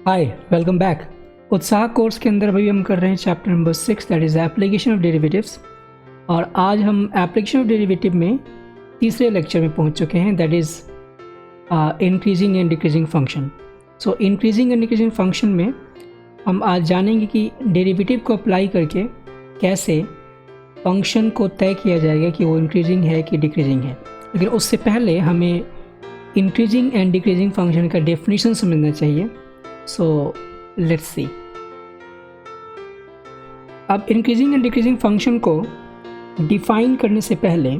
हाय, welcome back. उत्साह course के अंदर अभी हम कर रहे हैं chapter number 6 that is application of derivatives. और आज हम एप्लीकेशन ऑफ डेरिवेटिव में तीसरे लेक्चर में पहुंच चुके हैं that is increasing and decreasing function. So increasing and decreasing function में हम आज जानेंगे कि डेरिवेटिव को अप्लाई करके कैसे फंक्शन को तय किया जाएगा कि वो इंक्रीजिंग है कि डिक्रीजिंग है। लेकिन उससे पहले हमें इंक्रीजिंग एंड डिक्रीजिंग फंक्शन का डेफिनेशन समझना चाहिए। So let's see. अब इंक्रीजिंग एंड डिक्रीजिंग फंक्शन को डिफाइन करने से पहले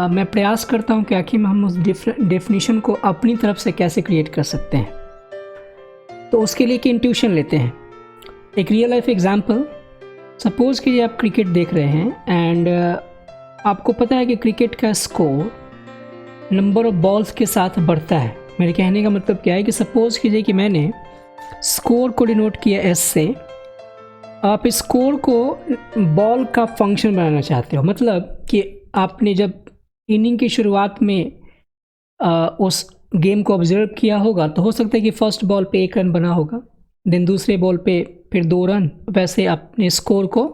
मैं प्रयास करता हूँ कि आखिर हम उस डेफिनेशन को अपनी तरफ से कैसे क्रिएट कर सकते हैं। तो उसके लिए एक इंट्यूशन लेते हैं, एक रियल लाइफ एग्जांपल। सपोज़ कीजिए आप क्रिकेट देख रहे हैं एंड आपको पता है कि क्रिकेट का स्कोर नंबर ऑफ बॉल्स के साथ बढ़ता है। मेरे कहने का मतलब क्या है कि सपोज़ कीजिए कि मैंने स्कोर को डिनोट किया एस से, आप स्कोर को बॉल का फंक्शन बनाना चाहते हो। मतलब कि आपने जब इनिंग की शुरुआत में उस गेम को ऑब्जर्व किया होगा तो हो सकता है कि फर्स्ट बॉल पे 1 रन बना होगा, देन दूसरे बॉल पे फिर 2 रन, वैसे आपने स्कोर को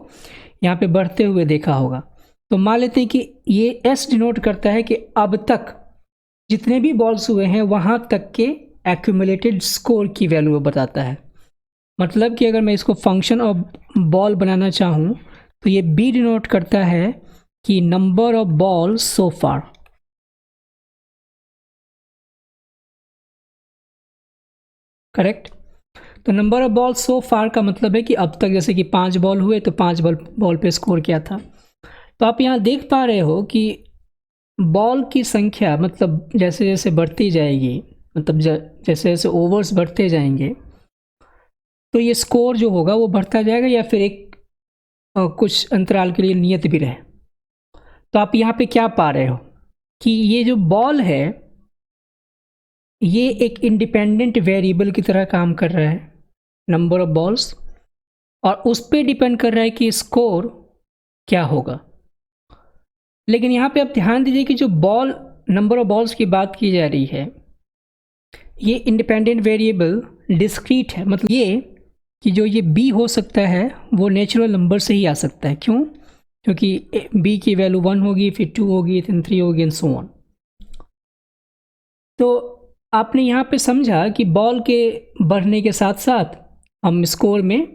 यहाँ पे बढ़ते हुए देखा होगा। तो मान लेते हैं कि ये एस डिनोट करता है कि अब तक जितने भी बॉल्स हुए हैं वहाँ तक के एक्यूमुलेटेड स्कोर की वैल्यू बताता है। मतलब कि अगर मैं इसको फंक्शन ऑफ बॉल बनाना चाहूँ तो ये बी डिनोट करता है कि number of ball so far. Correct. तो नंबर ऑफ बॉल सो फार का मतलब है कि अब तक जैसे कि 5 बॉल हुए तो 5 बॉल पे स्कोर किया था। तो आप यहाँ देख पा रहे हो कि बॉल की संख्या मतलब जैसे जैसे बढ़ती जाएगी, मतलब जैसे जैसे ओवर्स बढ़ते जाएंगे तो ये स्कोर जो होगा वो बढ़ता जाएगा या फिर एक कुछ अंतराल के लिए नियत भी रहे। तो आप यहाँ पे क्या पा रहे हो कि ये जो बॉल है ये एक इंडिपेंडेंट वेरिएबल की तरह काम कर रहा है, नंबर ऑफ बॉल्स, और उस पर डिपेंड कर रहा है कि स्कोर क्या होगा। लेकिन यहाँ पे आप ध्यान दीजिए कि जो बॉल नंबर ऑफ बॉल्स की बात की जा रही है ये इंडिपेंडेंट वेरिएबल डिस्क्रीट है। मतलब ये कि जो ये b हो सकता है वो नेचुरल नंबर से ही आ सकता है। क्यों? क्योंकि b की वैल्यू 1 होगी, फिर 2 होगी, फिर 3 होगी एंड सो ऑन। तो आपने यहाँ पे समझा कि बॉल के बढ़ने के साथ साथ हम स्कोर में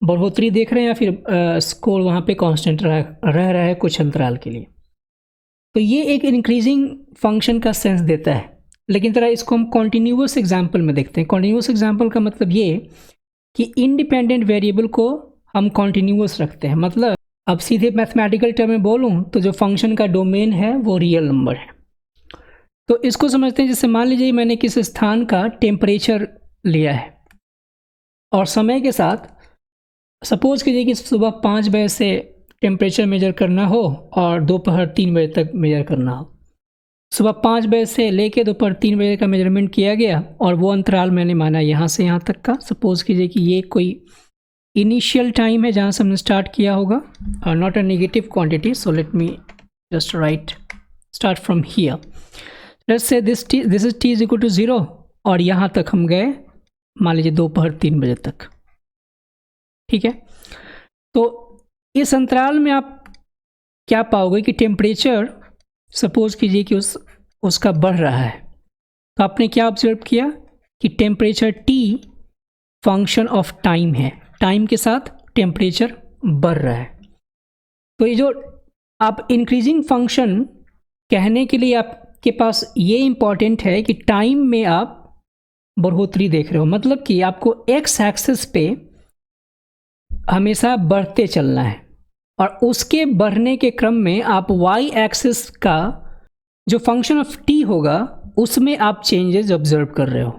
बढ़ोतरी देख रहे हैं या फिर स्कोर वहाँ पे कांस्टेंट रह रहा है कुछ अंतराल के लिए। तो ये एक इंक्रीजिंग फंक्शन का सेंस देता है। लेकिन तरह इसको हम कॉन्टीन्यूअस एग्जाम्पल में देखते हैं। कॉन्टीन्यूअस एग्जाम्पल का मतलब ये कि इंडिपेंडेंट वेरिएबल को हम कॉन्टीन्यूअस रखते हैं। मतलब अब सीधे मैथमेटिकल टर्म में बोलूँ तो जो फंक्शन का डोमेन है वो रियल नंबर है। तो इसको समझते हैं जैसे मान लीजिए मैंने किस स्थान का टेम्परेचर लिया है और समय के साथ सपोज कीजिए कि सुबह 5 बजे से टेम्परेचर मेजर करना हो और दोपहर 3 बजे तक मेजर करना हो। सुबह 5 बजे से लेके दोपहर 3 बजे का मेजरमेंट किया गया और वो अंतराल मैंने माना यहाँ से यहाँ तक का। सपोज कीजिए कि ये कोई इनिशियल टाइम है जहाँ से हमने स्टार्ट किया होगा, not a negative quantity. So let me just write start from here. Let's say this is t is equal to 0 और यहाँ तक हम गए मान लीजिए दोपहर 3 बजे तक। ठीक है। तो इस अंतराल में आप क्या पाओगे कि टेम्परेचर सपोज कीजिए कि उसका बढ़ रहा है। तो आपने क्या ऑब्जर्व किया कि temperature T function of time है, टाइम के साथ टेम्परेचर बढ़ रहा है। तो ये जो आप इंक्रीजिंग फंक्शन कहने के लिए आपके पास ये इंपॉर्टेंट है कि टाइम में आप बढ़ोतरी देख रहे हो। मतलब कि आपको एक्स एक्सिस पे हमेशा बढ़ते चलना है और उसके बढ़ने के क्रम में आप वाई एक्सिस का जो फंक्शन ऑफ t होगा उसमें आप चेंजेस ऑब्जर्व कर रहे हो।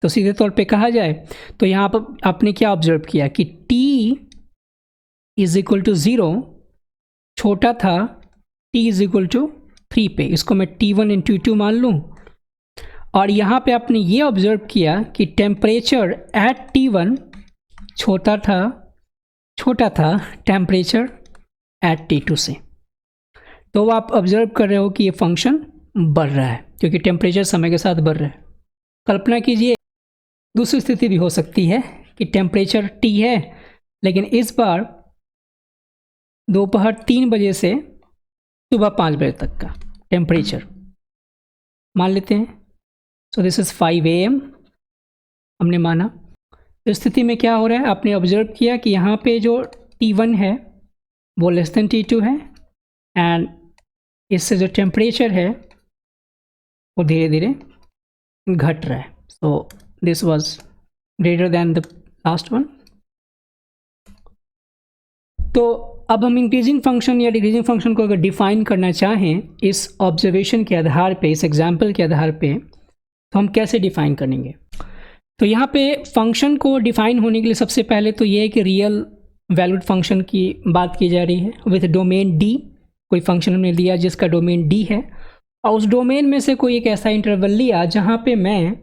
तो सीधे तौर पे कहा जाए तो यहाँ पर आपने क्या ऑब्जर्व किया कि t इज इक्वल टू 0 छोटा था t इज इक्वल टू 3 पे, इसको मैं t1 इंटू 2 मान लूँ। और यहाँ पे आपने ये ऑब्जर्व किया कि टेम्परेचर एट t1 छोटा था टेम्परेचर एट t2 से। तो आप ऑब्जर्व कर रहे हो कि ये फंक्शन बढ़ रहा है क्योंकि टेम्परेचर समय के साथ बढ़ रहा है। कल्पना कीजिए दूसरी स्थिति भी हो सकती है कि टेम्परेचर T है, लेकिन इस बार दोपहर 3 बजे से सुबह 5 बजे तक का टेम्परेचर मान लेते हैं। सो दिस इज़ 5 AM हमने माना। तो स्थिति में क्या हो रहा है, आपने ऑब्जर्व किया कि यहाँ पे जो T1 है वो लेस देन T2 है, एंड इससे जो टेम्परेचर है वो धीरे धीरे घट रहा है। So this was greater than the last one. तो अब हम इंक्रीजिंग फंक्शन या डिक्रीजिंग फंक्शन को अगर डिफाइन करना चाहें इस ऑब्जर्वेशन के आधार पे, इस एग्जाम्पल के आधार पे, तो हम कैसे डिफाइन करेंगे। तो यहाँ पे फंक्शन को डिफाइन होने के लिए सबसे पहले तो ये है कि रियल वैल्यूड फंक्शन की बात की जा रही है विथ डोमेन D। कोई फंक्शन हमने लिया जिसका डोमेन D है, और उस डोमेन में से कोई एक ऐसा इंटरवल लिया जहाँ पे मैं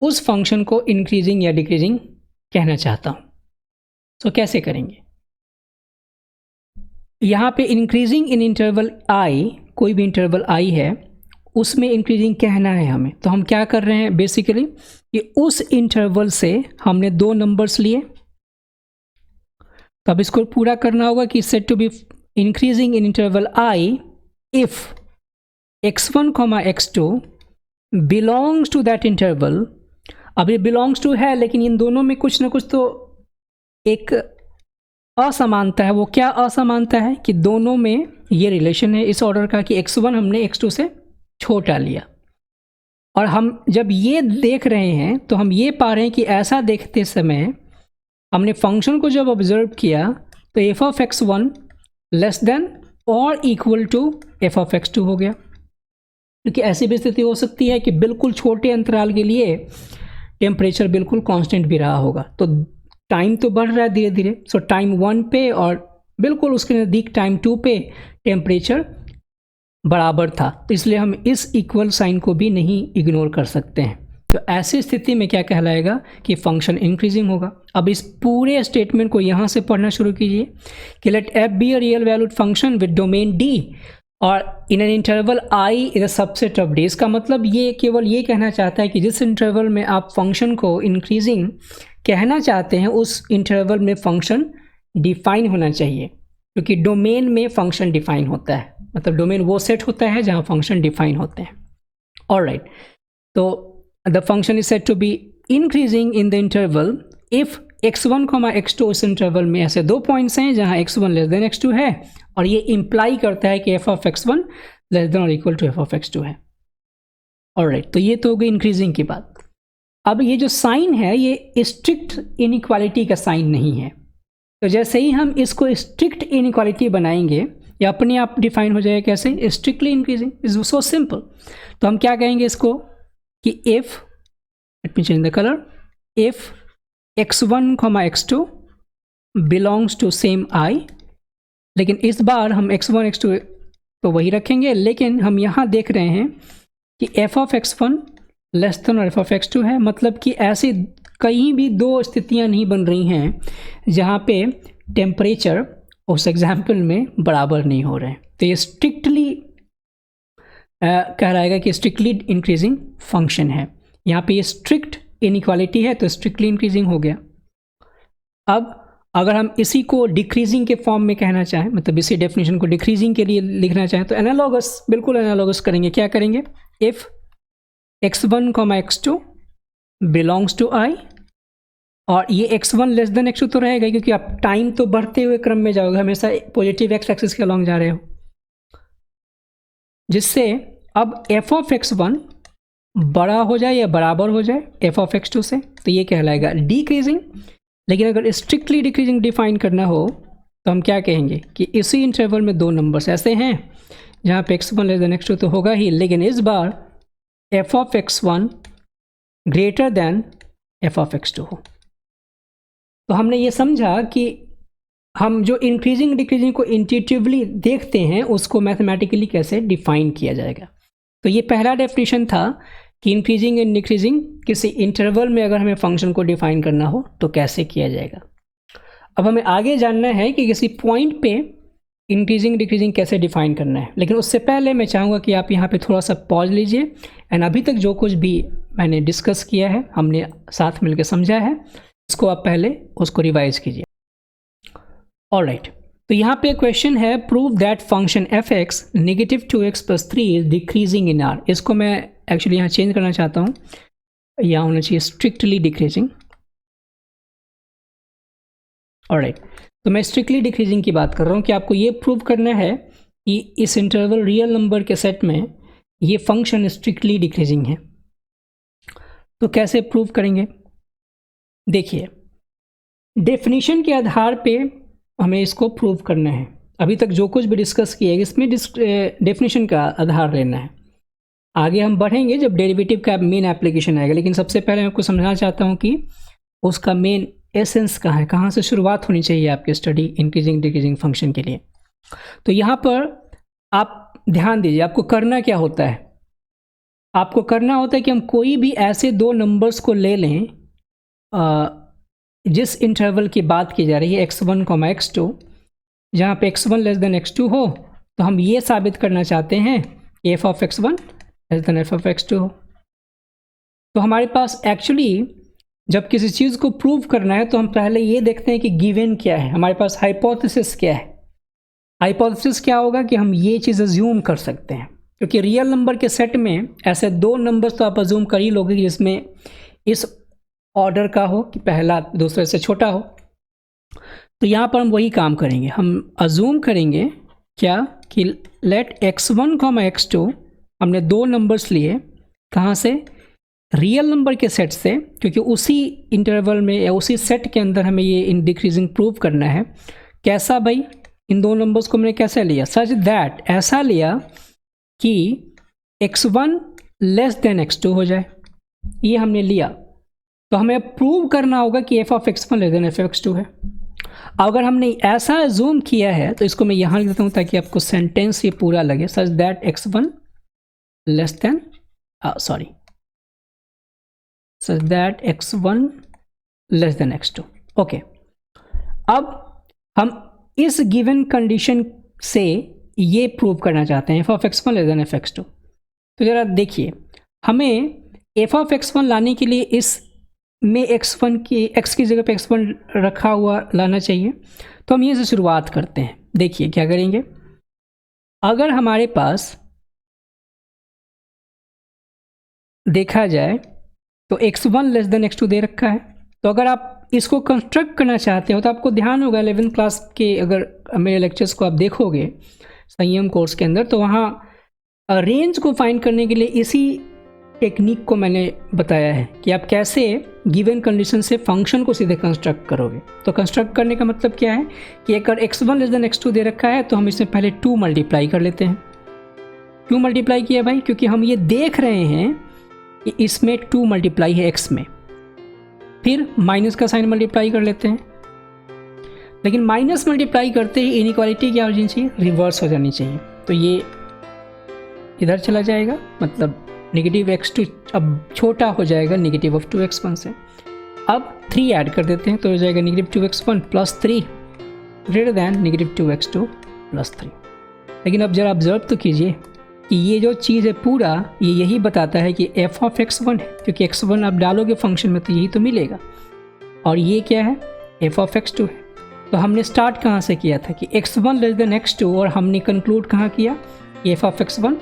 उस फंक्शन को इंक्रीजिंग या डिक्रीजिंग कहना चाहता हूँ। तो कैसे करेंगे, यहाँ पे इंक्रीजिंग इन इंटरवल I, कोई भी इंटरवल I है उसमें इंक्रीजिंग कहना है हमें। तो हम क्या कर रहे हैं बेसिकली कि उस इंटरवल से हमने 2 नंबर्स लिए, तो अब इसको पूरा करना होगा कि set to be increasing in interval I if x1, x2 belongs to that interval. अब ये बिलोंग्स टू है, लेकिन इन दोनों में कुछ ना कुछ तो एक असमानता है। वो क्या असमानता है कि दोनों में ये रिलेशन है इस ऑर्डर का कि x1 हमने x2 से छोटा लिया, और हम जब ये देख रहे हैं तो हम ये पा रहे हैं कि ऐसा देखते समय हमने फंक्शन को जब ऑब्जर्व किया तो f of x1 less than और equal to f of x2 हो गया। क्योंकि ऐसी भी स्थिति हो सकती है कि बिल्कुल छोटे अंतराल के लिए टेम्परेचर बिल्कुल कांस्टेंट भी रहा होगा, तो टाइम तो बढ़ रहा है धीरे धीरे। सो टाइम 1 पे और बिल्कुल उसके नज़दीक टाइम 2 पे टेम्परेचर बराबर था, तो इसलिए हम इस इक्वल साइन को भी नहीं इग्नोर कर सकते हैं। तो ऐसी स्थिति में क्या कहलाएगा कि फंक्शन इंक्रीजिंग होगा। अब इस पूरे स्टेटमेंट को यहाँ से पढ़ना शुरू कीजिए कि let f be a real valued function with domain D और in an interval I is a subset of D। इसका मतलब ये केवल ये कहना चाहता है कि जिस इंटरवल में आप फंक्शन को इंक्रीजिंग कहना चाहते हैं उस इंटरवल में फंक्शन डिफाइन होना चाहिए, क्योंकि डोमेन में फंक्शन डिफाइन होता है, मतलब डोमेन वो सेट होता है जहाँ फंक्शन डिफाइन होते हैं। ऑलराइट, तो the function is set to be increasing in the interval if x1, x2, उस इंटरवल में ऐसे 2 पॉइंट्स हैं जहाँ x1 लेस देन x2 है, और ये इंप्लाई करता है कि f of x1 less than और equal to f of x2 है। ऑलराइट, तो ये तो हो गई इंक्रीजिंग की बात। अब ये जो साइन है ये स्ट्रिक्ट इनइक्वालिटी का साइन नहीं है, तो जैसे ही हम इसको स्ट्रिक्ट इनइक्वालिटी बनाएंगे या अपने आप डिफाइन हो जाएगा कैसे, strictly increasing is so simple. तो हम क्या कहेंगे इसको कि if, let me change the colour, if x1, x2 belongs to same I, लेकिन इस बार हम x1, x2 तो वही रखेंगे, लेकिन हम यहाँ देख रहे हैं कि f of x1 less than और f of x2 है, मतलब कि ऐसी कहीं भी 2 स्थितियाँ नहीं बन रही हैं जहाँ पे टेम्परेचर उस एग्जाम्पल में बराबर नहीं हो रहे हैं। तो ये स्ट्रिक्टली कहलाएगा कि स्ट्रिक्टली इंक्रीजिंग फंक्शन है। यहाँ पे ये स्ट्रिक्ट इनइक्वालिटी है तो स्ट्रिक्टली इंक्रीजिंग हो गया। अब अगर हम इसी को डिक्रीजिंग के फॉर्म में कहना चाहें, मतलब इसी डेफिनेशन को डिक्रीजिंग के लिए लिखना चाहें, तो एनालॉगस, बिल्कुल एनालॉगस करेंगे। क्या करेंगे, if x1, x2 belongs to I, और ये x1 लेस देन x2 तो रहेगा क्योंकि आप टाइम तो बढ़ते हुए क्रम में जाओगे, हमेशा पॉजिटिव x एक्सिस के अलॉन्ग जा रहे हो, जिससे अब f of x1 बड़ा हो जाए या बराबर हो जाए f of x2 से, तो ये कहलाएगा डिक्रीजिंग। लेकिन अगर स्ट्रिक्टली डिक्रीजिंग डिफाइन करना हो तो हम क्या कहेंगे कि इसी इंटरवल में 2 नंबर्स ऐसे हैं जहाँ पे x1 लेस देन x2 तो होगा ही, लेकिन इस बार f of x1 greater then f of x2 हो। तो हमने ये समझा कि हम जो इंक्रीजिंग डिक्रीजिंग को इंट्यूटिवली देखते हैं उसको मैथमेटिकली कैसे डिफाइन किया जाएगा। तो ये पहला डेफिनेशन था कि इंक्रीजिंग एंड डिक्रीजिंग किसी इंटरवल में अगर हमें फंक्शन को डिफाइन करना हो तो कैसे किया जाएगा। अब हमें आगे जानना है कि किसी पॉइंट पे इंक्रीजिंग डिक्रीजिंग कैसे डिफाइन करना है, लेकिन उससे पहले मैं चाहूँगा कि आप यहाँ पे थोड़ा सा पॉज लीजिए एंड अभी तक जो कुछ भी मैंने डिस्कस किया है, हमने साथ मिलकर समझा है, इसको आप पहले उसको रिवाइज कीजिए। ऑलराइट, तो यहाँ पे क्वेश्चन है prove that function F x negative 2x + 3 is decreasing in are. इसको मैं एक्चुअली यहाँ चेंज करना चाहता हूँ, यहाँ होना चाहिए स्ट्रिक्टली डिक्रीजिंग। ऑलराइट, तो मैं स्ट्रिक्टली डिक्रीजिंग की बात कर रहा हूँ कि आपको ये प्रूव करना है कि इस इंटरवल रियल नंबर के सेट में ये फंक्शन स्ट्रिक्टली डिक्रीजिंग है। तो कैसे प्रूव करेंगे? देखिए, डेफिनेशन के आधार पे हमें इसको प्रूव करना है। अभी तक जो कुछ भी डिस्कस किया है इसमें डेफिनेशन का आधार लेना है। आगे हम बढ़ेंगे जब डेरिवेटिव का मेन एप्लीकेशन आएगा, लेकिन सबसे पहले मैं आपको समझाना चाहता हूँ कि उसका मेन एसेंस कहाँ है, कहाँ से शुरुआत होनी चाहिए आपकी स्टडी इंक्रीजिंग डिक्रीजिंग फंक्शन के लिए। तो यहाँ पर आप ध्यान दीजिए, आपको करना क्या होता है। आपको करना होता है कि हम कोई भी ऐसे दो नंबर्स को ले लें जिस इंटरवल की बात की जा रही है x1, x2, जहाँ पे x1 लेस देन x2 हो, तो हम ये साबित करना चाहते हैं कि f of x1 less than f of x2 हो। तो हमारे पास एक्चुअली जब किसी चीज़ को प्रूव करना है तो हम पहले ये देखते हैं कि गिवन क्या है, हमारे पास हाइपोथेसिस क्या है। हाइपोथेसिस क्या होगा कि हम ये चीज़ अज्यूम कर सकते हैं, क्योंकि रियल नंबर के सेट में ऐसे दो नंबर्स तो आप अज्यूम कर ही लोगे जिसमें इस ऑर्डर का हो कि पहला दूसरे से छोटा हो। तो यहाँ पर हम वही काम करेंगे, हम अज्यूम करेंगे क्या कि लेट x1, x2, हमने दो नंबर्स लिए, कहाँ से? रियल नंबर के सेट से, क्योंकि उसी इंटरवल में या उसी सेट के अंदर हमें ये इन डिक्रीजिंग प्रूव करना है। कैसा भाई? इन दो नंबर्स को मैंने कैसे लिया? सच दैट, ऐसा लिया कि x1 लेस देन x2 हो जाए, ये हमने लिया। तो हमें प्रूव करना होगा कि f of x1 less than f of x2 है। अगर हमने ऐसा अज्यूम किया है तो इसको मैं यहाँ लिख देता हूँ ताकि आपको सेंटेंस ये पूरा लगे। Such that x1 less than such that x1 less than x2। Okay, अब हम इस गिवन कंडीशन से ये प्रूव करना चाहते हैं f of x1 less than f of x2। तो ज़रा देखिए, हमें f ऑफ x1 लाने के लिए इस में x1 की x की जगह पे x1 रखा हुआ लाना चाहिए। तो हम ये से शुरुआत करते हैं। देखिए क्या करेंगे, अगर हमारे पास देखा जाए तो x1 लेस देन x2 दे रखा है, तो अगर आप इसको कंस्ट्रक्ट करना चाहते हो तो आपको ध्यान होगा 11th क्लास के अगर मेरे लेक्चर्स को आप देखोगे संयम कोर्स के अंदर, तो वहाँ रेंज को फाइंड करने के लिए इसी टेक्निक को मैंने बताया है कि आप कैसे गिवन कंडीशन से फंक्शन को सीधे कंस्ट्रक्ट करोगे। तो कंस्ट्रक्ट करने का मतलब क्या है कि अगर x1 लेस देन x2 दे रखा है तो हम इसमें पहले 2 मल्टीप्लाई कर लेते हैं। क्यों मल्टीप्लाई किया भाई? क्योंकि हम ये देख रहे हैं कि इसमें 2 मल्टीप्लाई है x में, फिर माइनस का साइन मल्टीप्लाई कर लेते हैं। लेकिन माइनस मल्टीप्लाई करते ही इनइक्वालिटी क्या हो जानी चाहिए? रिवर्स हो जानी चाहिए। तो ये इधर चला जाएगा, मतलब नेगेटिव x2 अब छोटा हो जाएगा नेगेटिव ऑफ 2x1 से। अब 3 ऐड कर देते हैं तो हो जाएगा negative 2x1 plus 3 greater than negative 2x2 plus 3। लेकिन अब जरा ऑब्जर्व तो कीजिए कि ये जो चीज़ है पूरा ये यही बताता है कि f ऑफ x1 है, क्योंकि x1 आप डालोगे फंक्शन में तो यही तो मिलेगा। और ये क्या है? f ऑफ x2 है। तो हमने स्टार्ट कहाँ से किया था कि x1 लेस देन x2, और हमने कंक्लूड कहाँ किया? f of x1,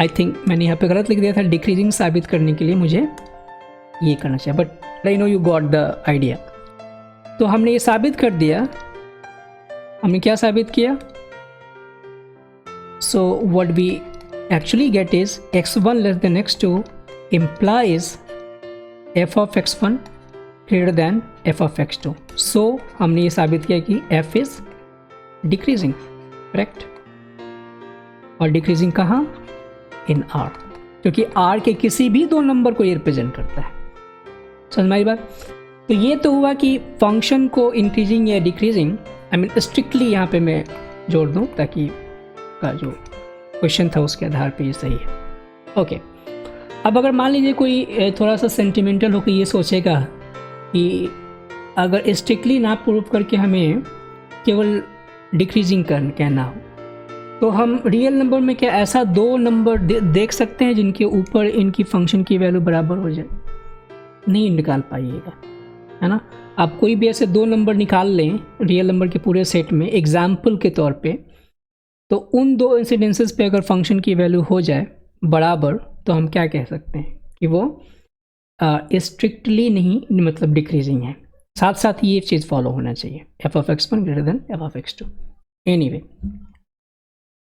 I think मैंने यहाँ पे गलत लिख दिया था, डिक्रीजिंग साबित करने के लिए मुझे ये करना चाहिए, but I know you got the idea. तो हमने ये साबित कर दिया। हमने क्या साबित किया? So what we actually get is x1 less than x2 implies f of x1 greater than f of x2. So हमने ये साबित किया कि f is decreasing, correct? और decreasing कहाँ? in r, क्योंकि r के किसी भी दो नंबर को ये रिप्रेजेंट करता है। समझ में आई बात? तो ये तो हुआ कि फंक्शन को इंक्रीजिंग या डिक्रीजिंग, आई मीन स्ट्रिक्टली यहाँ पे मैं जोड़ दूँ ताकि का जो क्वेश्चन था उसके आधार पे ये सही है। ओके, अब अगर मान लीजिए कोई थोड़ा सा सेंटिमेंटल होकर ये सोचेगा कि अगर स्ट्रिक्टली ना प्रूव करके हमें केवल डिक्रीजिंग कहना हो, तो हम रियल नंबर में क्या ऐसा दो नंबर देख सकते हैं जिनके ऊपर इनकी फंक्शन की वैल्यू बराबर हो जाए? नहीं निकाल पाइएगा, है ना। आप कोई भी ऐसे दो नंबर निकाल लें रियल नंबर के पूरे सेट में एग्जाम्पल के तौर पे, तो उन दो इंसिडेंसेस पे अगर फंक्शन की वैल्यू हो जाए बराबर, तो हम क्या कह सकते हैं कि वो स्ट्रिक्टली नहीं, मतलब डिक्रीजिंग है। साथ साथ ये चीज़ फॉलो होना चाहिए, f(x1) greater than f(x2). Anyway,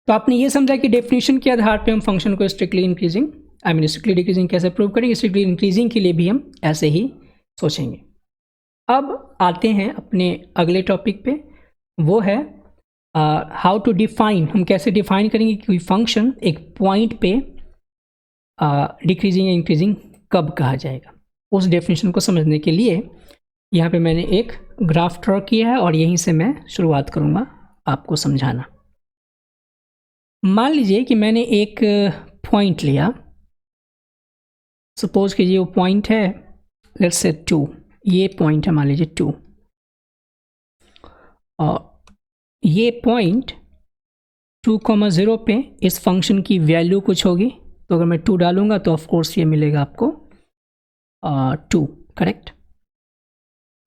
तो आपने ये समझा कि डेफिनेशन के आधार पे हम फंक्शन को स्ट्रिक्टली इंक्रीजिंग, स्ट्रिक्टली डिक्रीजिंग कैसे प्रूव करेंगे। स्ट्रिक्टली इंक्रीजिंग के लिए भी हम ऐसे ही सोचेंगे। अब आते हैं अपने अगले टॉपिक पे, वो है हाउ टू डिफाइन। हम कैसे डिफाइन करेंगे कि कोई फंक्शन एक पॉइंट पे डिक्रीजिंग या इंक्रीजिंग कब कहा जाएगा। उस डेफिनेशन को समझने के लिए यहाँ पे मैंने एक ग्राफ ड्रॉ किया है और यहीं से मैं शुरुआत करूँगा आपको समझाना। मान लीजिए कि मैंने एक पॉइंट लिया, सपोज कीजिए वो पॉइंट है लेट्स से 2, ये पॉइंट है मान लीजिए 2, और ये पॉइंट 2,0 पे इस फंक्शन की वैल्यू कुछ होगी। तो अगर मैं 2 डालूंगा तो ऑफ कोर्स ये मिलेगा आपको 2, करेक्ट।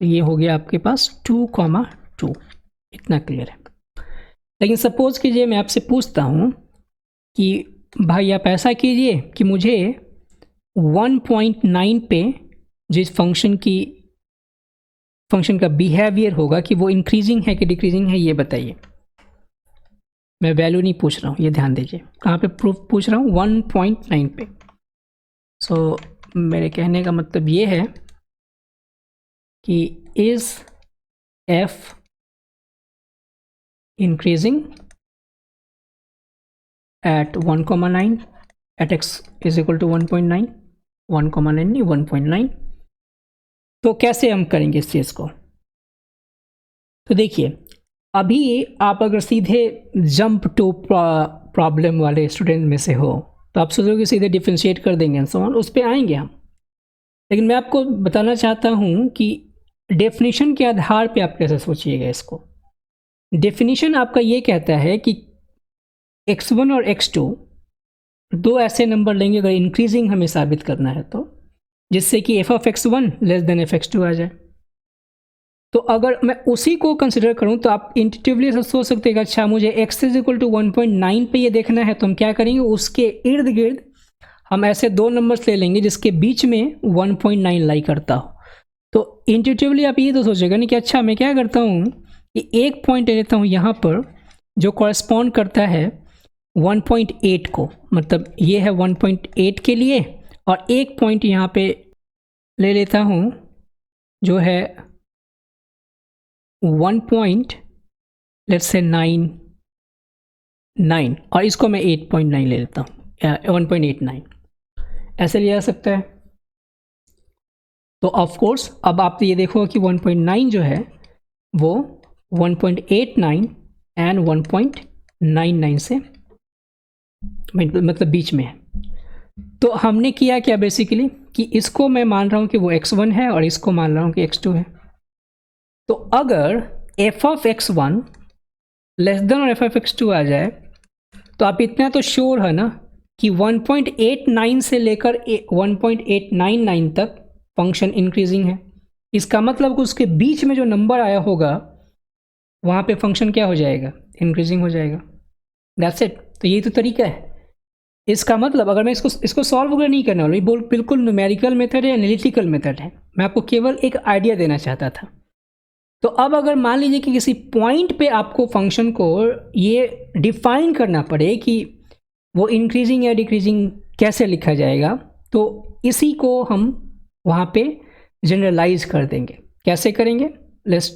ये हो गया आपके पास 2,2, इतना क्लियर है। लेकिन सपोज कीजिए मैं आपसे पूछता हूँ कि भाई आप ऐसा कीजिए कि मुझे 1.9 पे जिस फंक्शन का बिहेवियर होगा कि वो इंक्रीजिंग है कि डिक्रीजिंग है, ये बताइए। मैं वैल्यू नहीं पूछ रहा हूँ, ये ध्यान दीजिए। कहाँ पे प्रूफ पूछ रहा हूँ? 1.9 पे। सो मेरे कहने का मतलब ये है कि is f increasing at 1,9 at x is equal to 1.9, 1,9 नहीं 1.9। तो कैसे हम करेंगे इस चीज़ को? तो देखिए, अभी आप अगर सीधे जंप टू प्रॉब्लम वाले स्टूडेंट में से हो तो आप सोचोगे सीधे डिफ्रेंशिएट कर देंगे एंड सो ऑन, उस पर आएंगे हम। लेकिन मैं आपको बताना चाहता हूँ कि डेफिनेशन के आधार पे आप कैसे सोचिएगा इसको। डेफिनेशन आपका ये कहता है कि x1 और x2 दो ऐसे नंबर लेंगे अगर इंक्रीजिंग हमें साबित करना है, तो जिससे कि f(x1) लेस देन f(x2) आ जाए। तो अगर मैं उसी को कंसिडर करूं तो आप इंट्यूटिवली सोच सकते हैं कि अच्छा मुझे x इज इक्वल टू 1.9 पे ये देखना है, तो हम क्या करेंगे, उसके इर्द गिर्द हम ऐसे दो नंबर्स ले लेंगे जिसके बीच में 1.9 लाई करता हो। तो इंट्यूटिवली आप ये तो सोचेगा नहीं कि अच्छा मैं क्या करता हूँ कि एक पॉइंट ले लेता हूँ यहाँ पर जो कॉरेस्पॉन्ड करता है 1.8 को, मतलब ये है 1.8 के लिए, और एक पॉइंट यहाँ पे ले लेता हूँ जो है 1.9 और इसको मैं 8.9 ले लेता हूँ, 1.89 ऐसे लिया जा सकता है। तो ऑफ कोर्स अब आप ये देखो कि 1.9 जो है वो 1.89 एंड 1.99 से मतलब बीच में है। तो हमने किया क्या बेसिकली कि इसको मैं मान रहा हूँ कि वो x1 है और इसको मान रहा हूँ कि x2 है। तो अगर f(x1) लेस देन और f(x2) आ जाए तो आप इतना तो श्योर है ना कि 1.89 से लेकर 1.899 तक फंक्शन इंक्रीजिंग है। इसका मतलब कि उसके बीच में जो नंबर आया होगा वहाँ पे फंक्शन क्या हो जाएगा, इंक्रीजिंग हो जाएगा। That's it. तो यही तो तरीका है। इसका मतलब अगर मैं इसको सॉल्व वगैरह नहीं करने वाला, ये बिल्कुल न्यूमेरिकल मेथड है, एनालिटिकल मेथड है। मैं आपको केवल एक आइडिया देना चाहता था। तो अब अगर मान लीजिए कि किसी पॉइंट पे आपको फंक्शन को ये डिफाइन करना पड़े कि वो इंक्रीजिंग या डिक्रीजिंग कैसे लिखा जाएगा, तो इसी को हम वहाँ पे जनरलाइज कर देंगे। कैसे करेंगे? Let's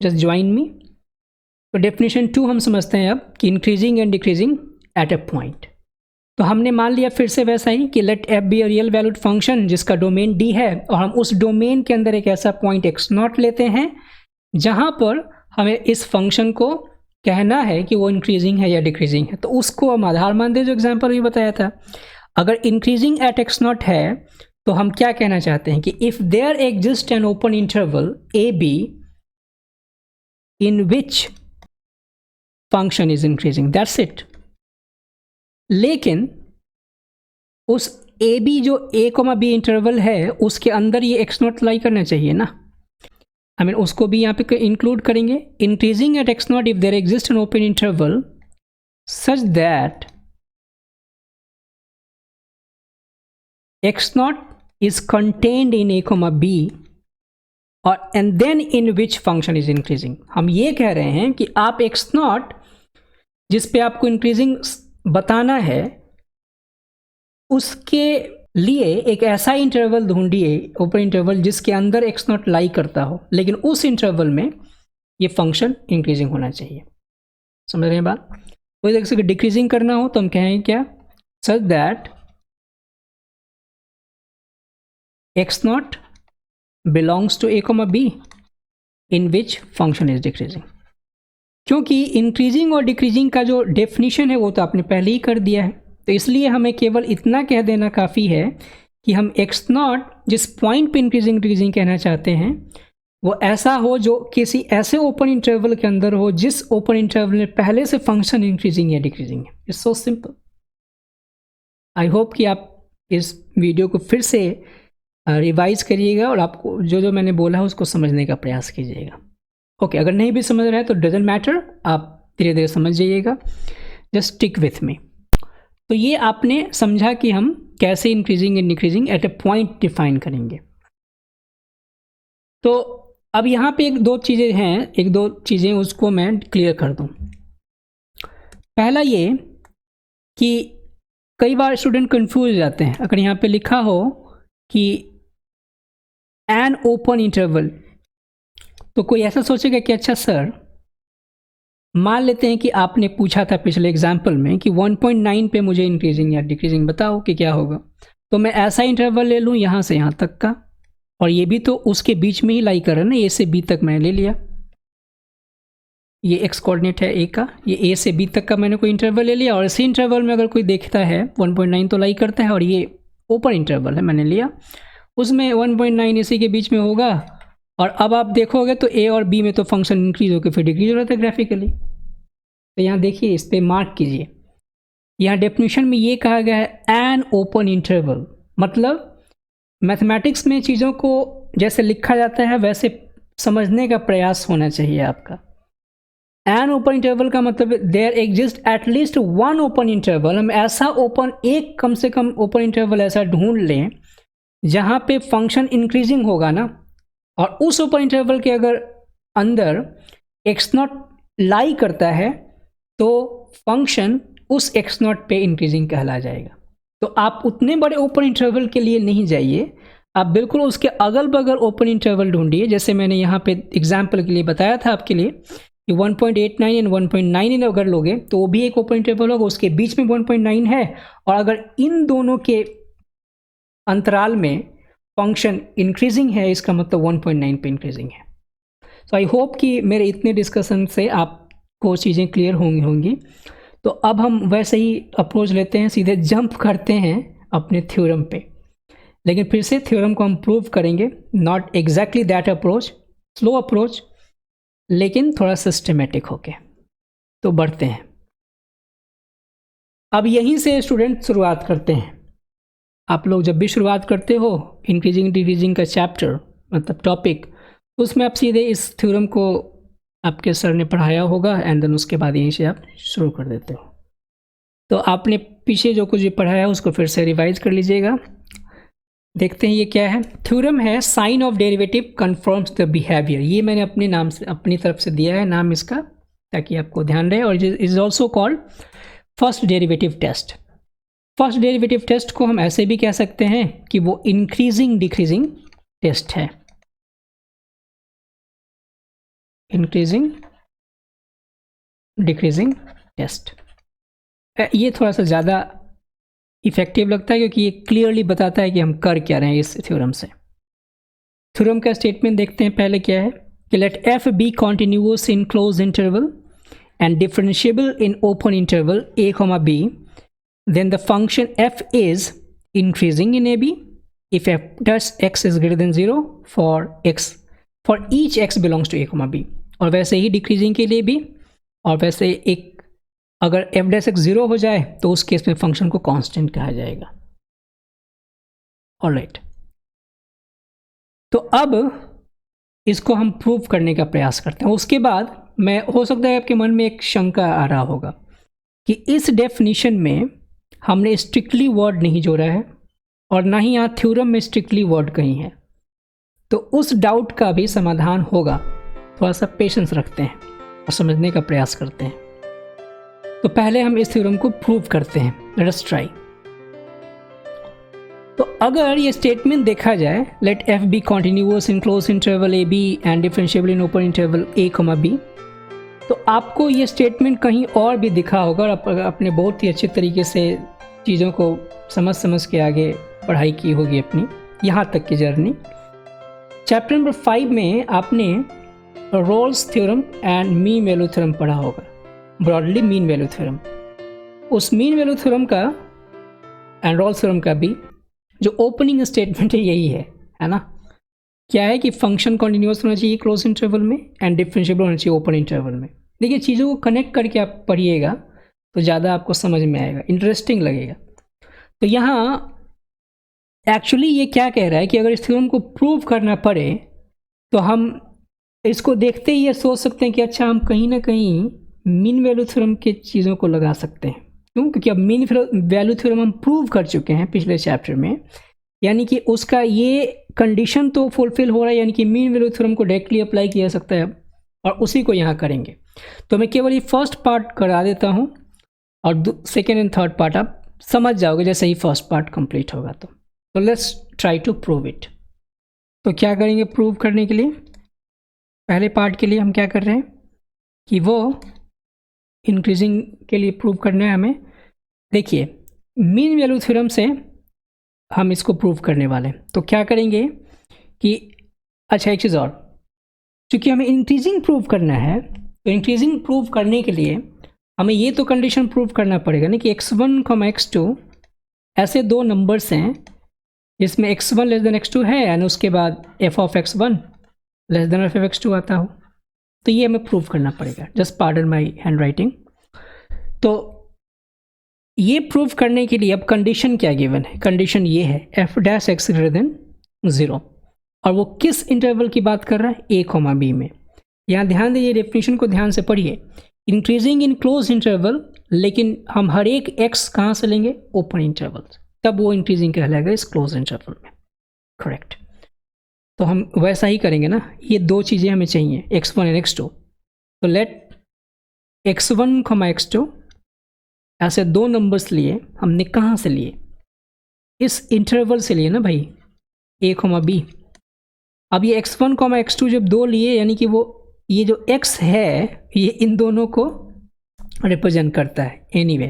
just join me. तो डेफिनेशन 2 हम समझते हैं अब कि increasing and decreasing at a point. तो हमने मान लिया फिर से वैसा ही कि let f be a real valued function जिसका डोमेन d है, और हम उस डोमेन के अंदर एक ऐसा पॉइंट x0 लेते हैं जहाँ पर हमें इस फंक्शन को कहना है कि वो इंक्रीजिंग है या डिक्रीजिंग है। तो उसको हम आधार मान दे, जो एग्जाम्पल भी बताया था। अगर इंक्रीजिंग एट x0 है तो हम क्या कहना चाहते हैं कि if there exist an open interval A B in which function is increasing, that's it. लेकिन उस ए बी जो ए कोमा बी इंटरवल है उसके अंदर ये एक्स नॉट लाई करना चाहिए ना। आई मीन उसको भी यहाँ पे इंक्लूड करेंगे। Increasing at x naught if there exist an open interval such that x naught is contained in a comma b और and then in which function is increasing. हम ये कह रहे हैं कि आप एक्स नॉट जिस पे आपको इंक्रीजिंग बताना है उसके लिए एक ऐसा इंटरवल ढूंढिए, ओपन इंटरवल, जिसके अंदर एक्स नॉट लाई करता हो, लेकिन उस इंटरवल में ये फंक्शन इंक्रीजिंग होना चाहिए। समझ रहे हैं बात? कोई जैसे डिक्रीजिंग करना हो तो हम कहेंगे क्या, such that x not belongs to A comma B in which function is decreasing. क्योंकि इंक्रीजिंग और डिक्रीजिंग का जो डेफिनेशन है वो तो आपने पहले ही कर दिया है, तो इसलिए हमें केवल इतना कह देना काफ़ी है कि हम एक्स नॉट जिस पॉइंट पे इंक्रीजिंग डिक्रीजिंग कहना चाहते हैं वो ऐसा हो जो किसी ऐसे ओपन इंटरवल के अंदर हो जिस ओपन इंटरवल में पहले से फंक्शन इंक्रीजिंग या डिक्रीजिंग है। It's so simple. I hope कि आप इस वीडियो को फिर से रिवाइज करिएगा और आपको जो जो मैंने बोला है उसको समझने का प्रयास कीजिएगा। ओके, अगर नहीं भी समझ रहा है तो डजंट मैटर, आप धीरे धीरे समझ जाइएगा, जस्ट स्टिक विथ मी। तो ये आपने समझा कि हम कैसे increasing and decreasing eight A point define करेंगे। तो अब यहाँ पे एक दो चीज़ें उसको मैं क्लियर कर दूँ। पहला ये कि कई बार स्टूडेंट कंफ्यूज हो जाते हैं। अगर यहाँ पे लिखा हो कि एन ओपन इंटरवल, तो कोई ऐसा सोचेगा कि अच्छा सर, मान लेते हैं कि आपने पूछा था पिछले एग्जाम्पल में कि 1.9 पे मुझे इंक्रीजिंग या डिक्रीजिंग बताओ कि क्या होगा, तो मैं ऐसा इंटरवल ले लूँ यहाँ से यहाँ तक का, और ये भी तो उसके बीच में ही लाई कर रहा है ना, ए से बी तक मैंने ले लिया, ये एक्स कोऑर्डिनेट है ए का, ये ए से बी तक का मैंने कोई इंटरवल ले लिया, और इसी इंटरवल में अगर कोई देखता है 1.9 तो लाई करता है, और ये ओपन इंटरवल है मैंने लिया, उसमें 1.9 इसी के बीच में होगा, और अब आप देखोगे तो ए और बी में तो फंक्शन इंक्रीज होकर फिर डिक्रीज हो रहा था ग्राफिकली। तो यहाँ देखिए, इस पर मार्क कीजिए, यहाँ डेफिनेशन में ये कहा गया है एन ओपन इंटरवल, मतलब मैथमेटिक्स में चीज़ों को जैसे लिखा जाता है वैसे समझने का प्रयास होना चाहिए आपका। एन ओपन इंटरवल का मतलब there exist at least one open interval. हम ऐसा एक कम से कम ओपन इंटरवल ऐसा ढूंढ लें जहाँ पे फंक्शन इंक्रीजिंग होगा ना, और उस ओपन इंटरवल के अगर अंदर एक्स नॉट लाई करता है तो फंक्शन उस एक्स नॉट पे इंक्रीजिंग कहला जाएगा। तो आप उतने बड़े ओपन इंटरवल के लिए नहीं जाइए, आप बिल्कुल उसके अगल बगल ओपन इंटरवल ढूंढिए। जैसे मैंने यहाँ पे एग्जाम्पल के लिए बताया था आपके लिए कि 1.89 एंड 1.9 अगर लोगे तो वो भी एक ओपन इंटरवल होगा, उसके बीच में 1.9 है, और अगर इन दोनों के अंतराल में फंक्शन इंक्रीजिंग है, इसका मतलब 1.9 पे इंक्रीजिंग है। सो आई होप कि मेरे इतने डिस्कशन से आपको चीज़ें क्लियर होंगी। तो अब हम वैसे ही अप्रोच लेते हैं, सीधे जंप करते हैं अपने थ्योरम पे, लेकिन फिर से थ्योरम को हम प्रूव करेंगे, not exactly that approach, slow approach, लेकिन थोड़ा सिस्टमेटिक होके। तो बढ़ते हैं। अब यहीं से स्टूडेंट शुरुआत करते हैं। आप लोग जब भी शुरुआत करते हो इंक्रीजिंग डिक्रीजिंग का चैप्टर, मतलब टॉपिक, उसमें आप सीधे इस थ्योरम को आपके सर ने पढ़ाया होगा एंड देन उसके बाद यहीं से आप शुरू कर देते हो। तो आपने पीछे जो कुछ भी पढ़ाया है उसको फिर से रिवाइज कर लीजिएगा। देखते हैं ये क्या है। थ्योरम है sign of derivative confirms the behaviour. ये मैंने अपने नाम से, अपनी तरफ से दिया है नाम इसका, ताकि आपको ध्यान रहे। और is also called first derivative test. First derivative test को हम ऐसे भी कह सकते हैं कि वो इंक्रीजिंग डिक्रीजिंग टेस्ट है। इंक्रीजिंग डिक्रीजिंग टेस्ट, ये थोड़ा सा ज़्यादा इफेक्टिव लगता है क्योंकि ये क्लियरली बताता है कि हम कर क्या रहे हैं इस थ्योरम से। थ्योरम का स्टेटमेंट देखते हैं पहले क्या है कि let F be continuous in close interval and differentiable in open interval a, b, then the function f is increasing in AB if f dash x is greater than 0 for each x belongs to a, b। और वैसे ही decreasing के लिए भी, और वैसे एक अगर F dash x 0 हो जाए तो उस केस में फंक्शन को कांस्टेंट कहा जाएगा। ऑलराइट, तो अब इसको हम प्रूव करने का प्रयास करते हैं। उसके बाद मैं, हो सकता है आपके मन में एक शंका आ रहा होगा कि इस डेफिनेशन में हमने स्ट्रिक्टली वर्ड नहीं जोड़ा है और ना ही यहाँ थ्योरम में स्ट्रिक्टली वर्ड कहीं है, तो उस डाउट का भी समाधान होगा। थोड़ा सा पेशेंस रखते हैं और समझने का प्रयास करते हैं। तो पहले हम इस थ्योरम को प्रूव करते हैं, लेट अस ट्राई। तो अगर ये स्टेटमेंट देखा जाए, let F be continuous in close interval A B and differentiable in open interval A comma B, तो आपको ये स्टेटमेंट कहीं और भी दिखा होगा और अपने बहुत ही अच्छे तरीके से चीज़ों को समझ के आगे पढ़ाई की होगी अपनी, यहाँ तक की जर्नी। चैप्टर नंबर 5 में आपने Rolle's theorem and mean value theorem पढ़ा होगा, ब्रॉडली मीन वैल्यू थ्योरम। उस मीन वैल्यू थ्योरम का एंड रोल्स थ्योरम का भी जो ओपनिंग स्टेटमेंट है यही है ना? क्या है कि फंक्शन कॉन्टिन्यूअस होना चाहिए क्लोज इंटरवल में एंड डिफरेंशिएबल होना चाहिए ओपन इंटरवल में। देखिए, चीज़ों को कनेक्ट करके आप पढ़िएगा तो ज़्यादा आपको समझ में आएगा, इंटरेस्टिंग लगेगा। तो यहाँ एक्चुअली ये क्या कह रहा है कि अगर इस थ्योरम को प्रूव करना पड़े तो हम इसको देखते ही ये सोच सकते हैं कि अच्छा, हम कहीं ना कहीं मीन वैल्यू थ्योरम के चीज़ों को लगा सकते हैं। क्यों? क्योंकि अब मीन वैल्यू थ्योरम हम प्रूव कर चुके हैं पिछले चैप्टर में, यानी कि उसका ये कंडीशन तो फुलफिल हो रहा है, यानी कि मीन वैल्यू थ्योरम को डायरेक्टली अप्लाई किया जा सकता है और उसी को यहाँ करेंगे। तो मैं केवल ये फर्स्ट पार्ट करा देता हूँ और सेकेंड एंड थर्ड पार्ट आप समझ जाओगे जैसे ही फर्स्ट पार्ट कंप्लीट होगा। तो let's try to prove it. तो क्या करेंगे प्रूव करने के लिए? पहले पार्ट के लिए हम क्या कर रहे हैं कि वो इंक्रीजिंग के लिए प्रूव करना है हमें। देखिए, मीन वैल्यू थ्योरम से हम इसको प्रूव करने वाले हैं। तो क्या करेंगे कि अच्छा, एक चीज़ और, क्योंकि हमें इंक्रीजिंग प्रूव करना है, तो इंक्रीजिंग प्रूव करने के लिए हमें ये तो कंडीशन प्रूव करना पड़ेगा ना कि x1, x2 ऐसे दो नंबर्स हैं जिसमें x1 लेस देन x2 है एंड उसके बाद f of x1 less than f of x2 आता हो। तो ये हमें प्रूव करना पड़ेगा। Just pardon my hand writing. तो ये प्रूव करने के लिए अब कंडीशन क्या गिवन है? कंडीशन ये है f dash x greater than 0, और वो किस इंटरवल की बात कर रहा है? a कॉमा b में। यहाँ ध्यान दीजिए, डेफिनेशन को ध्यान से पढ़िए। इंक्रीजिंग इन क्लोज इंटरवल, लेकिन हम हर एक x कहाँ से लेंगे? ओपन इंटरवल, तब वो इंक्रीजिंग कहलाएगा इस क्लोज इंटरवल में। करेक्ट। तो हम वैसा ही करेंगे ना, ये दो चीज़ें हमें चाहिए, x1 एंड x2। तो लेट x1, x2 ऐसे दो नंबर्स लिए, हमने कहाँ से लिए? इस इंटरवल से लिए ना भाई, a, b। अब ये x1, x2 जब दो लिए, यानी कि वो ये जो x है ये इन दोनों को रिप्रेजेंट करता है एनीवे।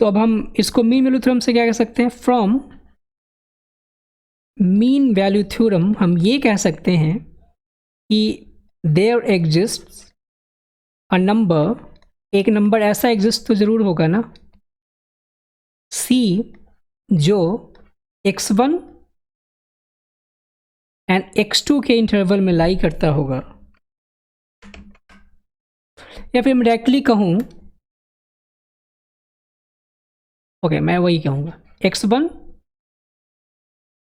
तो अब हम इसको मीन वैल्यू थ्योरम से क्या कह सकते हैं? फ्रॉम मीन वैल्यू थ्योरम हम ये कह सकते हैं कि देयर एग्जिस्ट्स अ नंबर, एक नंबर ऐसा एग्जिस्ट तो ज़रूर होगा ना, c, जो x1 एंड x2 के इंटरवल में लाई करता होगा। या फिर मैं डायरेक्टली कहूँ, ओके, मैं वही कहूँगा x1,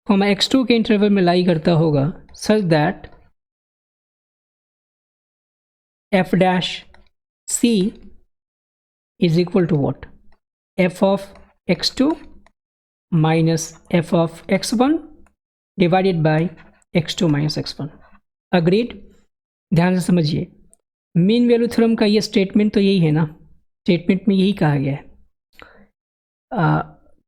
x2 के इंटरवल में लाई करता होगा such that f dash c is equal to what? f of x2 minus f of x1 divided by x2 minus x1। Agreed? ध्यान से समझिए, मीन वैल्यू थ्योरम का ये स्टेटमेंट तो यही है ना, स्टेटमेंट में यही कहा गया है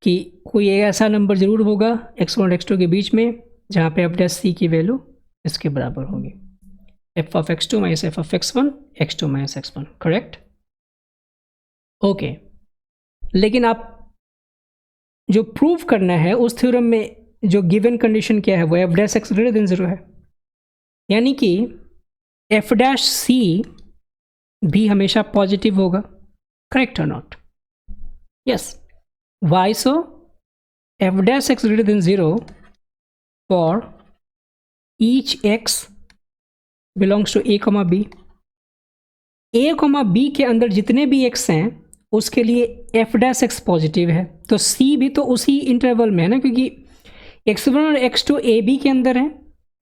कि कोई ऐसा नंबर ज़रूर होगा x1 और x2 के बीच में जहाँ पे f डैश c की वैल्यू इसके बराबर होगी, f of x2 minus f of x1, x2 minus x1। Correct? Okay. लेकिन आप जो प्रूव करना है उस थ्योरम में जो गिवन कंडीशन क्या है, वो f dash x greater than 0 है, यानी कि f डैश c भी हमेशा पॉजिटिव होगा। करेक्ट और not? Yes. Why so? f dash x greater than 0 for each x belongs to a, b। a, b के अंदर जितने भी x हैं उसके लिए एफ डैश एक्स पॉजिटिव है, तो सी भी तो उसी इंटरवल में है ना, क्योंकि x1 और x2 ए बी के अंदर है,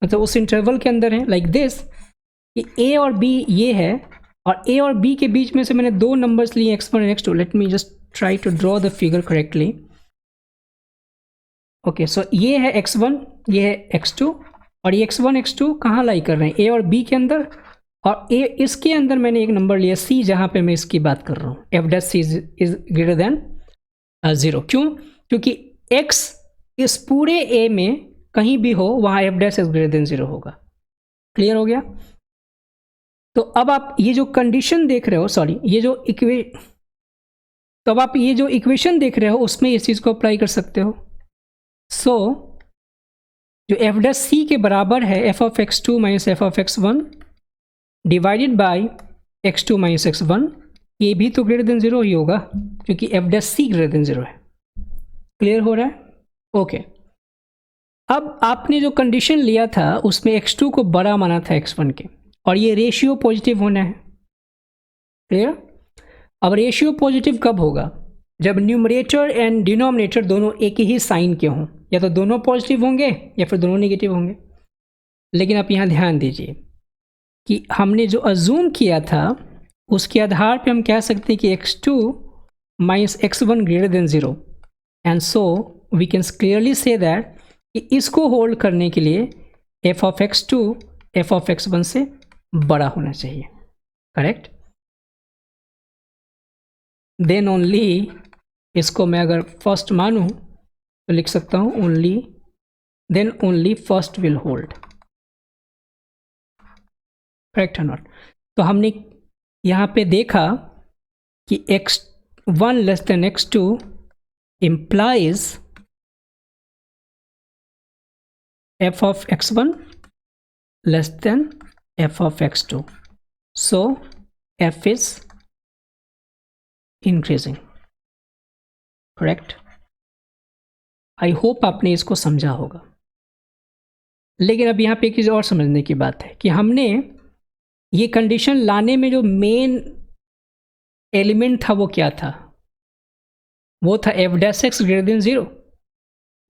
मतलब उस इंटरवल के अंदर है। लाइक दिस कि ए और बी ये है, और ए और बी के बीच में से मैंने दो नंबर्स लिए x1 और x2। Let me just try to draw the figure correctly. Okay, so ये है x1, ये है x2, और ये x1 x2 कहाँ लाई कर रहे हैं, ए और बी के अंदर, और ए इसके अंदर मैंने एक नंबर लिया c, जहाँ पे मैं इसकी बात कर रहा हूँ, F dash C is greater than 0। क्यों? क्योंकि x इस पूरे a में कहीं भी हो वहाँ F dash is greater than 0 होगा। क्लियर हो गया? तो अब आप ये जो कंडीशन देख रहे हो, सॉरी ये जो तो अब आप ये जो इक्वेशन देख रहे हो उसमें इस चीज़ को अप्लाई कर सकते हो। सो जो एफ डैश सी के बराबर है F of x2 minus F of x1 divided by x2 minus x1, ये भी तो ग्रेटर देन 0 ही होगा, क्योंकि एफ डैश सी ग्रेटर देन 0 है। क्लियर हो रहा है? ओके। अब आपने जो कंडीशन लिया था उसमें x2 को बड़ा माना था x1 के, और ये रेशियो पॉजिटिव होना है। क्लियर? अब रेशियो पॉजिटिव कब होगा? जब न्यूमरेटर एंड डिनोमिनेटर दोनों एक ही साइन के हों, या तो दोनों पॉजिटिव होंगे या फिर दोनों नेगेटिव होंगे। लेकिन आप यहाँ ध्यान दीजिए कि हमने जो अज्यूम किया था उसके आधार पे हम कह सकते हैं कि x2 minus x1 greater than 0, and so we can clearly see that कि इसको होल्ड करने के लिए f of x2 f of x1 से बड़ा होना चाहिए। करेक्ट? देन ओनली, इसको मैं अगर फर्स्ट मानूं तो लिख सकता हूं only, then only first will hold. Correct है नॉट? तो हमने यहाँ पे देखा कि x1 less than x2 implies f of x1 less than f of x2, so f is increasing. Correct? I hope आपने इसको समझा होगा। लेकिन अब यहाँ पे एक चीज़ और समझने की बात है कि हमने ये कंडीशन लाने में जो मेन एलिमेंट था वो क्या था? वो था F dash x greater than 0।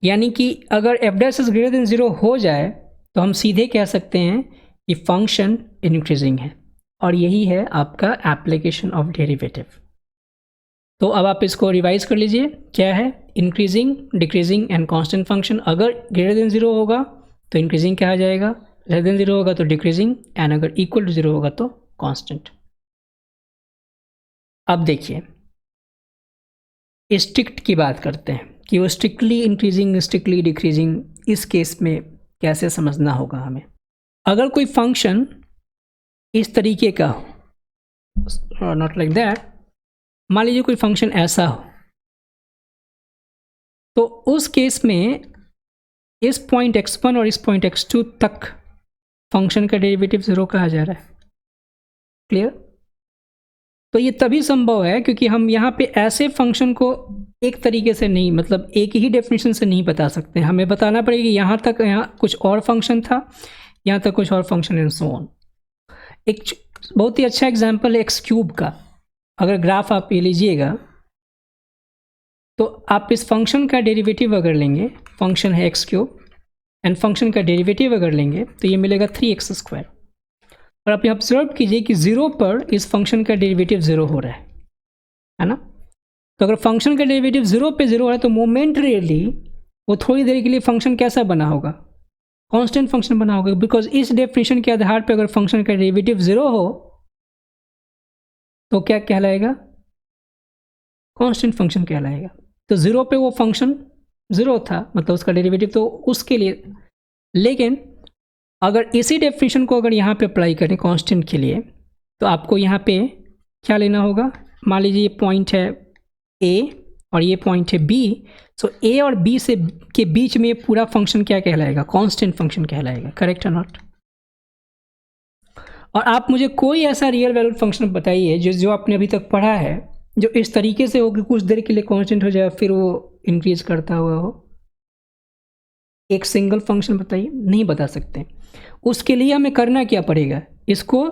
यानी कि अगर F dash x greater than 0 हो जाए तो हम सीधे कह सकते हैं कि फंक्शन इंक्रीजिंग है, और यही है आपका एप्लीकेशन ऑफ डेरिवेटिव। तो अब आप इसको रिवाइज कर लीजिए, क्या है? Increasing, decreasing and constant function. अगर ग्रेटर देन 0 होगा तो इंक्रीजिंग कहा जाएगा, लेस देन 0 होगा तो डिक्रीजिंग, एंड अगर इक्वल टू 0 होगा तो कांस्टेंट। अब देखिए स्ट्रिक्ट की बात करते हैं कि वो स्ट्रिक्टली इंक्रीजिंग, स्ट्रिक्टली डिक्रीजिंग, इस केस में कैसे समझना होगा हमें। अगर कोई फंक्शन इस तरीके का हो, नॉट लाइक दैट, मान लीजिए कोई फंक्शन ऐसा हो, तो उस केस में इस पॉइंट x1 और इस पॉइंट x2 तक फंक्शन का डेरिवेटिव 0 कहा जा रहा है। क्लियर? तो ये तभी संभव है क्योंकि हम यहाँ पे ऐसे फंक्शन को एक तरीके से नहीं, मतलब एक ही डेफिनेशन से नहीं बता सकते। हमें बताना पड़ेगा कि यहाँ तक यहाँ कुछ और फंक्शन था, यहाँ तक कुछ और फंक्शन, एंड सो ऑन। एक बहुत ही अच्छा एग्जांपल है एक्स क्यूब का। अगर ग्राफ आप ये लीजिएगा तो आप इस फंक्शन का डेरिवेटिव अगर लेंगे, फंक्शन है एक्स क्यूब, एंड फंक्शन का डेरिवेटिव अगर लेंगे तो ये मिलेगा 3x²। और आप यहाँ ऑब्जर्व कीजिए कि 0 पर इस फंक्शन का डेरिवेटिव 0 हो रहा है ना? तो अगर फंक्शन का डेरिवेटिव 0 पे 0 हो रहा है तो मोमेंटरीली वो थोड़ी देर के लिए फंक्शन कैसा बना होगा? कांस्टेंट फंक्शन बना होगा, बिकॉज इस डेफिनेशन के आधार पे अगर फंक्शन का डेरिवेटिव 0 हो तो क्या कहलाएगा? कांस्टेंट फंक्शन कहलाएगा। तो 0 पे वो फंक्शन 0 था, मतलब उसका डेरिवेटिव तो उसके लिए। लेकिन अगर इसी डेफिनेशन को अगर यहाँ पे अप्लाई करें कांस्टेंट के लिए, तो आपको यहाँ पे क्या लेना होगा? मान लीजिए ये पॉइंट है A और ये पॉइंट है B, सो A और B से के बीच में पूरा फंक्शन क्या कहलाएगा? कांस्टेंट फंक्शन कहलाएगा। करेक्ट है नॉट? और आप मुझे कोई ऐसा रियल वैल्यूड फंक्शन बताइए जो आपने अभी तक पढ़ा है जो इस तरीके से हो कि कुछ देर के लिए कांस्टेंट हो जाए फिर वो इंक्रीज करता हुआ हो। एक सिंगल फंक्शन बताइए, नहीं बता सकते। उसके लिए हमें करना क्या पड़ेगा? इसको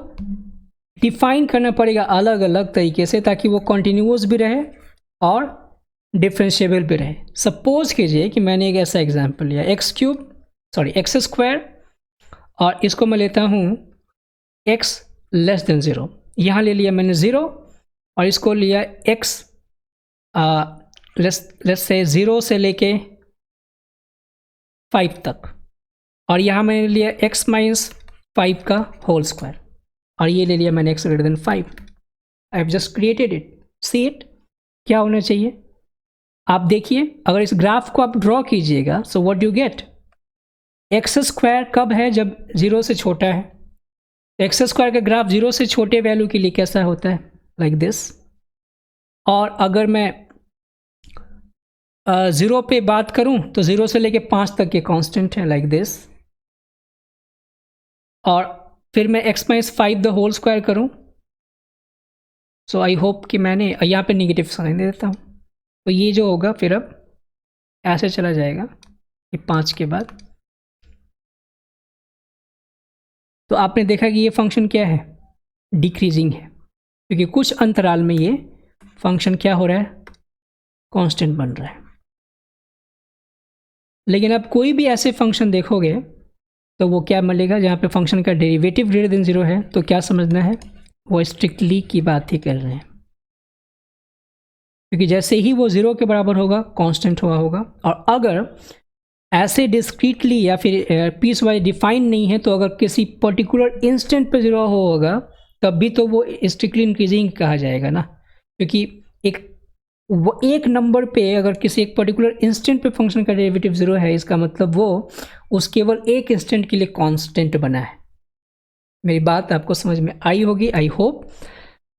डिफाइन करना पड़ेगा अलग अलग तरीके से, ताकि वो कंटिन्यूअस भी रहे और डिफरेंशिएबल भी रहे। सपोज कीजिए कि मैंने एक ऐसा एग्जांपल लिया एक्स स्क्वायर, और इसको मैं लेता हूँ x लेस देन 0। यहाँ ले लिया मैंने 0 और इसको लिया x लेस से 0 से लेके 5 तक, और यहाँ मैंने लिया x माइनस 5 का होल स्क्वायर, और ये ले लिया मैंने x greater then 5। I have just created it. See it, क्या होना चाहिए आप देखिए। अगर इस ग्राफ को आप ड्रॉ कीजिएगा, so what you get, x square कब है, जब 0 से छोटा है। एक्स स्क्वायर का ग्राफ 0 से छोटे वैल्यू के लिए कैसा होता है, लाइक दिस। और अगर मैं 0 पे बात करूं तो 0 से लेके 5 तक के कांस्टेंट है, लाइक दिस। और फिर मैं x minus 5 the whole square करूं, सो आई होप कि मैंने यहाँ पे निगेटिव साइन दे देता हूँ, तो ये जो होगा फिर अब ऐसे चला जाएगा ये 5 के बाद। तो आपने देखा कि ये फंक्शन क्या है, डिक्रीजिंग है, क्योंकि कुछ अंतराल में ये फंक्शन क्या हो रहा है, कांस्टेंट बन रहा है। लेकिन आप कोई भी ऐसे फंक्शन देखोगे तो वो क्या मिलेगा, जहाँ पे फंक्शन का डेरिवेटिव ग्रेटर देन 0 है, तो क्या समझना है, वो स्ट्रिक्टली की बात ही कर रहे हैं, क्योंकि जैसे ही वो 0 के बराबर होगा कांस्टेंट हुआ होगा। और अगर ऐसे डिस्क्रीटली या फिर पीस वाइज डिफाइन नहीं है, तो अगर किसी पर्टिकुलर इंस्टेंट पे 0 होगा तब भी तो वो स्ट्रिक्टली इंक्रीजिंग कहा जाएगा ना, क्योंकि एक नंबर पे अगर किसी एक पर्टिकुलर इंस्टेंट पे फंक्शन का डेरिवेटिव 0 है, इसका मतलब वो उस केवल एक इंस्टेंट के लिए कांस्टेंट बना है। मेरी बात आपको समझ में आई होगी, आई होप।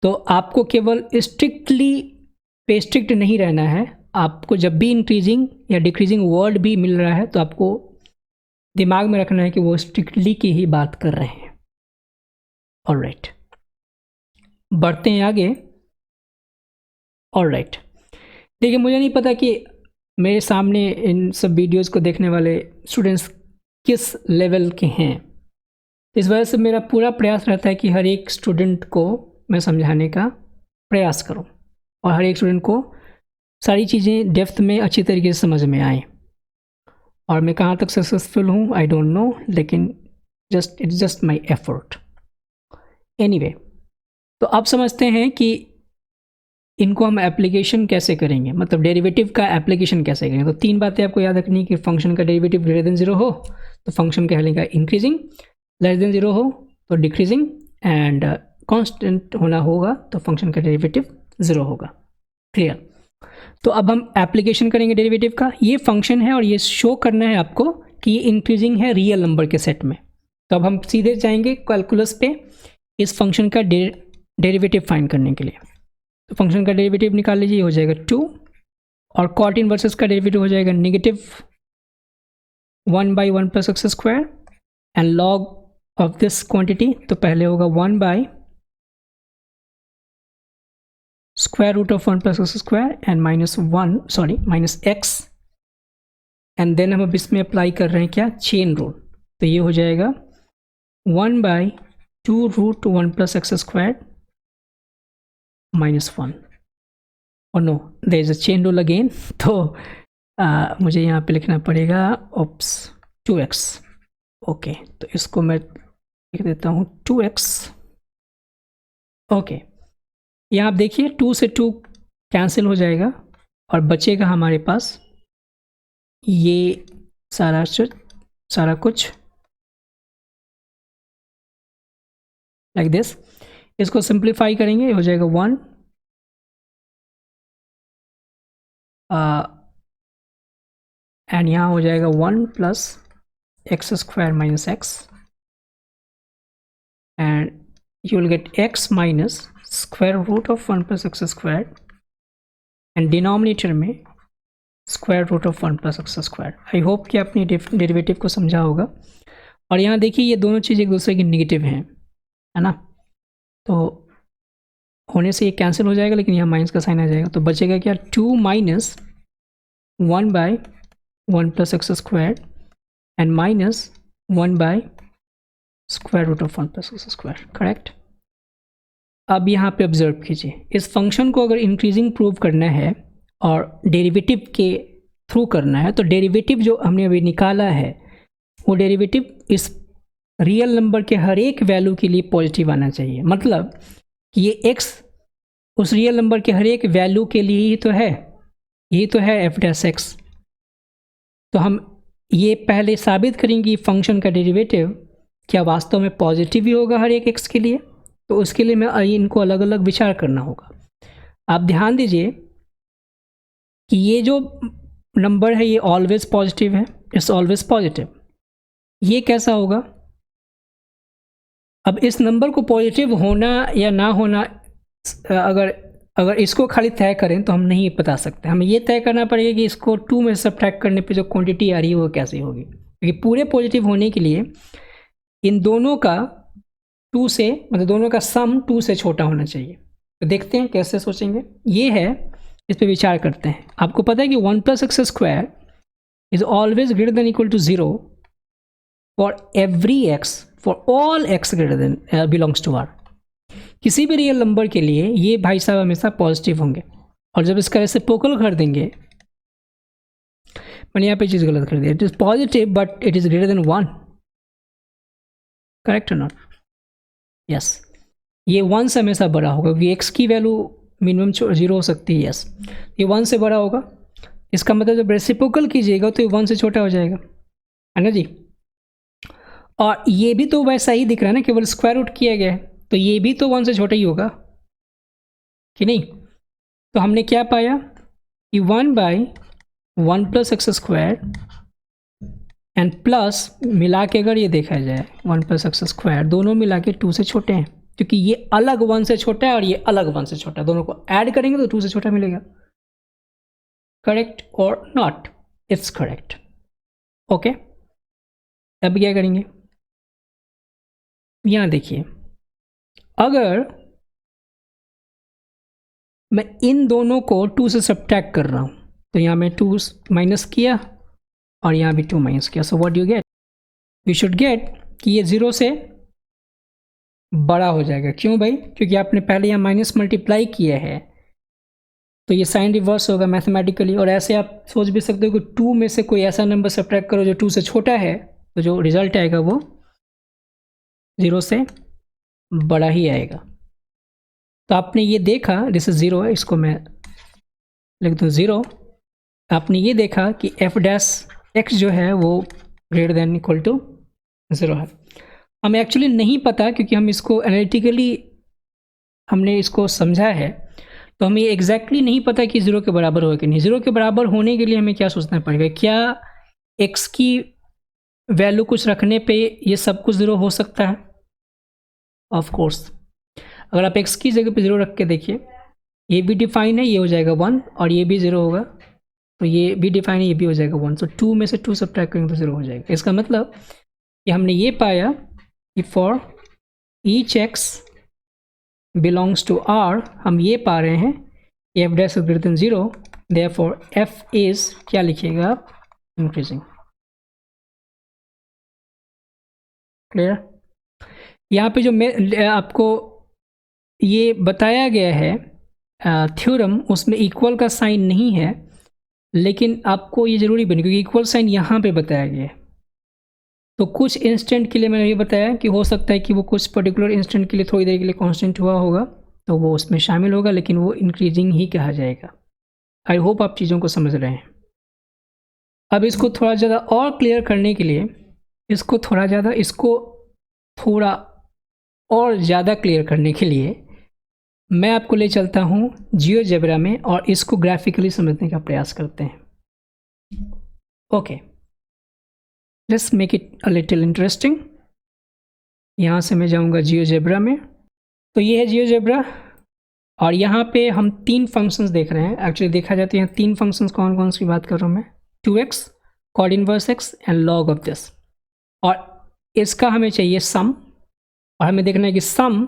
तो आपको केवल स्ट्रिक्टली पे स्ट्रिक्ट नहीं रहना है, आपको जब भी इंक्रीजिंग या डिक्रीजिंग वर्ड भी मिल रहा है तो आपको दिमाग में रखना है कि वो स्ट्रिक्टली की ही बात कर रहे हैं। ऑलराइट, बढ़ते हैं आगे। ऑलराइट, देखिए मुझे नहीं पता कि मेरे सामने इन सब वीडियोस को देखने वाले स्टूडेंट्स किस लेवल के हैं। इस वजह से मेरा पूरा प्रयास रहता है कि हर एक स्टूडेंट को मैं समझाने का प्रयास करूं और हर एक स्टूडेंट को सारी चीज़ें डेप्थ में अच्छी तरीके से समझ में आए। और मैं कहाँ तक सक्सेसफुल हूँ आई डोंट नो, लेकिन it's just my effort. Anyway, तो अब समझते हैं कि इनको हम एप्लीकेशन कैसे करेंगे, मतलब डेरिवेटिव का एप्लीकेशन कैसे करेंगे। तो 3 बातें आपको याद रखनी है कि फंक्शन का डेरिवेटिव ग्रेटर देन 0 हो तो फंक्शन कहलाएगा इंक्रीजिंग, लेस देन 0 हो तो डिक्रीजिंग, एंड कांस्टेंट होना होगा तो फंक्शन का डेरिवेटिव 0 होगा। क्लियर। तो अब हम एप्लीकेशन करेंगे डेरिवेटिव का। ये फंक्शन है और ये शो करना है आपको कि ये इंक्रीजिंग है रियल नंबर के सेट में। तो अब हम सीधे जाएंगे कैलकुलस पे इस फंक्शन का डेरिवेटिव फाइंड करने के लिए। तो फंक्शन का डेरिवेटिव निकाल लीजिए, हो जाएगा 2, और कॉट इनवर्सेस का डेरिवेटिव हो जाएगा -1 by 1 plus x square, and log of this quantity तो पहले होगा 1 by square root of 1 plus x square and minus x, and then हम अब इसमें अप्लाई कर रहे हैं क्या, चेन रूल। तो ये हो जाएगा 1 by 2 root 1 plus x square -1, और no there is a chain rule again, तो मुझे यहाँ पे लिखना पड़ेगा 2x। ओके, तो इसको मैं लिख देता हूँ 2x। ओके, यहाँ आप देखिए 2 से 2 कैंसिल हो जाएगा और बचेगा हमारे पास ये सारा कुछ लाइक दिस। इसको सिंप्लीफाई करेंगे, हो जाएगा 1 एंड यहाँ हो जाएगा 1 plus x square minus x, and you will get x minus square root of 1 plus x square, and denominator में square root of 1 plus x square। I hope कि आपने डेरिवेटिव को समझा होगा। और यहाँ देखिए ये दोनों चीज़ एक दूसरे की निगेटिव हैं, है ना, तो होने से ये कैंसिल हो जाएगा, लेकिन यहाँ माइनस का साइन आ जाएगा, तो बचेगा क्या, 2 minus 1 by 1 plus x square and minus 1 by square root of 1 plus x square, correct। अब यहाँ पे ऑब्जर्व कीजिए, इस फंक्शन को अगर इंक्रीजिंग प्रूव करना है और डेरिवेटिव के थ्रू करना है, तो डेरिवेटिव जो हमने अभी निकाला है वो डेरिवेटिव इस रियल नंबर के हर एक वैल्यू के लिए पॉजिटिव आना चाहिए। मतलब कि ये x उस रियल नंबर के हर एक वैल्यू के लिए ही तो है, यही तो है एफ डैश एक्स। तो हम ये पहले साबित करेंगे फंक्शन का डेरिवेटिव क्या वास्तव में पॉजिटिव ही होगा हर एक x के लिए। तो उसके लिए मैं इनको अलग अलग विचार करना होगा। आप ध्यान दीजिए कि ये जो नंबर है ये ऑलवेज पॉजिटिव है, इट्स ऑलवेज पॉजिटिव। ये कैसा होगा? अब इस नंबर को पॉजिटिव होना या ना होना अगर इसको खाली तय करें तो हम नहीं बता सकते। हमें ये तय करना पड़ेगा कि इसको 2 में सब्ट्रैक्ट करने पे जो क्वांटिटी आ रही है वो कैसी होगी, क्योंकि पूरे पॉजिटिव होने के लिए इन दोनों का 2 से मतलब दोनों का सम 2 से छोटा होना चाहिए। तो देखते हैं कैसे सोचेंगे, ये है, इस पर विचार करते हैं। आपको पता है कि 1 + x² is always greater than equal to 0 for every x, for all x greater than belongs to R। किसी भी रियल नंबर के लिए ये भाई साहब हमेशा पॉजिटिव होंगे। और जब इसका रेसिप्रोकल कर देंगे, मैंने यहाँ पे चीज़ गलत कर दी, it is positive but it is greater than 1, correct और नॉट? यस, ये 1 से हमेशा बड़ा होगा क्योंकि x की वैल्यू मिनिमम 0 हो सकती है। यस, ये 1 से बड़ा होगा। इसका मतलब जब रेसिप्रोकल कीजिएगा तो ये 1 से छोटा हो जाएगा, है ना जी। और ये भी तो वैसा ही दिख रहा है ना, केवल स्क्वायर रूट किया गया है, तो ये भी तो 1 से छोटा ही होगा कि नहीं। तो हमने क्या पाया कि 1/1 + x² एंड प्लस मिला के अगर ये देखा जाए 1 + x² दोनों मिला के 2 से छोटे हैं, क्योंकि ये अलग 1 से छोटा है और ये अलग 1 से छोटा है। दोनों को ऐड करेंगे तो 2 से छोटा मिलेगा। करेक्ट और नॉट? It's correct. ओके, अब क्या करेंगे, यहाँ देखिए, अगर मैं इन दोनों को 2 से सब्ट्रैक्ट कर रहा हूँ तो यहाँ मैं 2 माइनस किया और यहाँ भी 2 माइनस किया। So what you get, you should get कि ये 0 से बड़ा हो जाएगा। क्यों भाई? क्योंकि आपने पहले यहाँ माइनस मल्टीप्लाई किया है तो ये साइन रिवर्स होगा मैथमेटिकली। और ऐसे आप सोच भी सकते हो कि 2 में से कोई ऐसा नंबर सब्ट्रैक्ट करो जो 2 से छोटा है, तो जो रिजल्ट आएगा वो 0 से बड़ा ही आएगा। तो आपने ये देखा, दिस इज 0 है, इसको मैं लिख दूँ 0। आपने ये देखा कि f डैश x जो है वो ग्रेटर देन इक्वल टू 0 है। हमें एक्चुअली नहीं पता क्योंकि हम इसको एनालिटिकली हमने इसको समझा है, तो हमें एग्जैक्टली नहीं पता कि 0 के बराबर होगा कि नहीं। 0 के बराबर होने के लिए हमें क्या सोचना पड़ेगा, क्या x की वैल्यू कुछ रखने पे ये सब कुछ 0 हो सकता है? Of course. अगर आप x की जगह पे 0 रख के देखिए, ये भी डिफाइन है, ये हो जाएगा 1, और ये भी 0 होगा तो ये भी डिफाइन है, ये भी हो जाएगा 1। तो 2 में से 2 सब्ट्रैक्ट करेंगे तो 0 हो जाएगा। इसका मतलब कि हमने ये पाया कि for each x belongs to R, हम ये पा रहे हैं f dash greater than 0, therefore f is, क्या लिखिएगा आप, इंक्रीजिंग। क्लियर? यहाँ पे जो मैं आपको ये बताया गया है थ्योरम, उसमें इक्वल का साइन नहीं है, लेकिन आपको ये ज़रूरी बने क्योंकि इक्वल साइन यहाँ पे बताया गया है। तो कुछ इंस्टेंट के लिए मैंने ये बताया कि हो सकता है कि वो कुछ पर्टिकुलर इंस्टेंट के लिए थोड़ी देर के लिए कांस्टेंट हुआ होगा, तो वो उसमें शामिल होगा, लेकिन वो इंक्रीजिंग ही कहा जाएगा। आई होप आप चीज़ों को समझ रहे हैं। अब इसको थोड़ा ज़्यादा और क्लियर करने के लिए, इसको थोड़ा और ज़्यादा क्लियर करने के लिए मैं आपको ले चलता हूँ जियोजेब्रा में और इसको ग्राफिकली समझने का प्रयास करते हैं। Okay, let's make it a little interesting. यहाँ से मैं जाऊँगा जियोजेब्रा में, तो ये है जियोजेब्रा और यहाँ पे हम 3 फंक्शंस देख रहे हैं। एक्चुअली देखा जाता है यहाँ 3 फंक्शंस कौन कौन सी बात कर रहा हूँ मैं, 2x, cot inverse x and log of this. और इसका हमें चाहिए सम, और हमें देखना है कि सम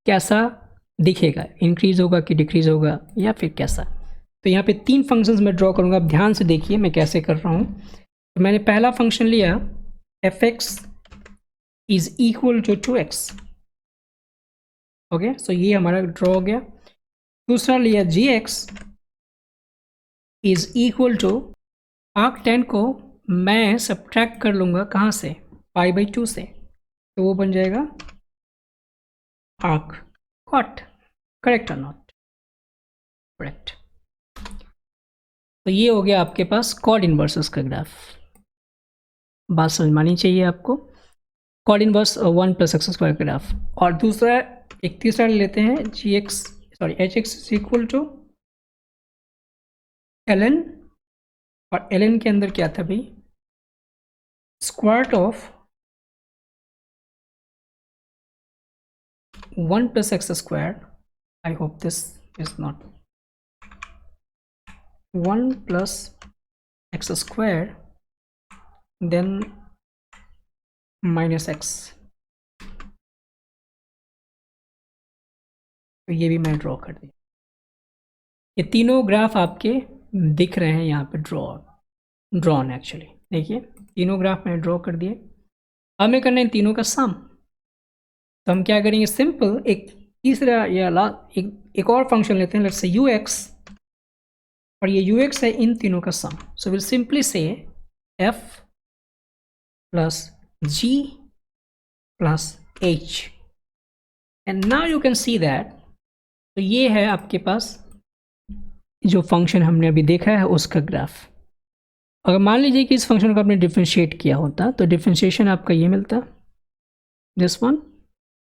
कैसा दिखेगा, इंक्रीज होगा कि डिक्रीज होगा या फिर कैसा। तो यहाँ पे 3 फंक्शंस मैं ड्रॉ करूँगा। आप ध्यान से देखिए मैं कैसे कर रहा हूँ। तो मैंने पहला फंक्शन लिया f(x) is equal to 2x, okay, so ये हमारा ड्रॉ हो गया। दूसरा लिया g x is equal to arc 10 को मैं सब्ट्रैक्ट कर लूँगा कहाँ से, π/2 से, तो वो बन जाएगा आर्क कॉट। करेक्ट और नॉट? करेक्ट। तो ये हो गया आपके पास कॉड इन्वर्सेस का ग्राफ। बात समझ में आनी चाहिए आपको। कॉड इन्वर्स 1 + x² का ग्राफ। और दूसरा एक तीसरा लेते हैं h x is equal to ln, और ln के अंदर क्या था भाई, square of 1 + x²। I hope this is not 1 + x² then -x। तो ये भी मैं ड्रॉ कर दिया। ये तीनों ग्राफ आपके दिख रहे हैं यहाँ पे ड्रॉन एक्चुअली। देखिए तीनों ग्राफ मैंने ड्रॉ कर दिए। हमें करना है तीनों का सम। तो हम क्या करेंगे, सिंपल एक तीसरा या एक और फंक्शन लेते हैं, लेट्स से ux, और ये ux है इन तीनों का सम। सो विल सिंपली से f + g + h, and now you can see that. तो ये है आपके पास जो फंक्शन हमने अभी देखा है उसका ग्राफ। अगर मान लीजिए कि इस फंक्शन को आपने डिफ्रेंशिएट किया होता तो डिफ्रेंशिएशन आपका ये मिलता, दिस वन,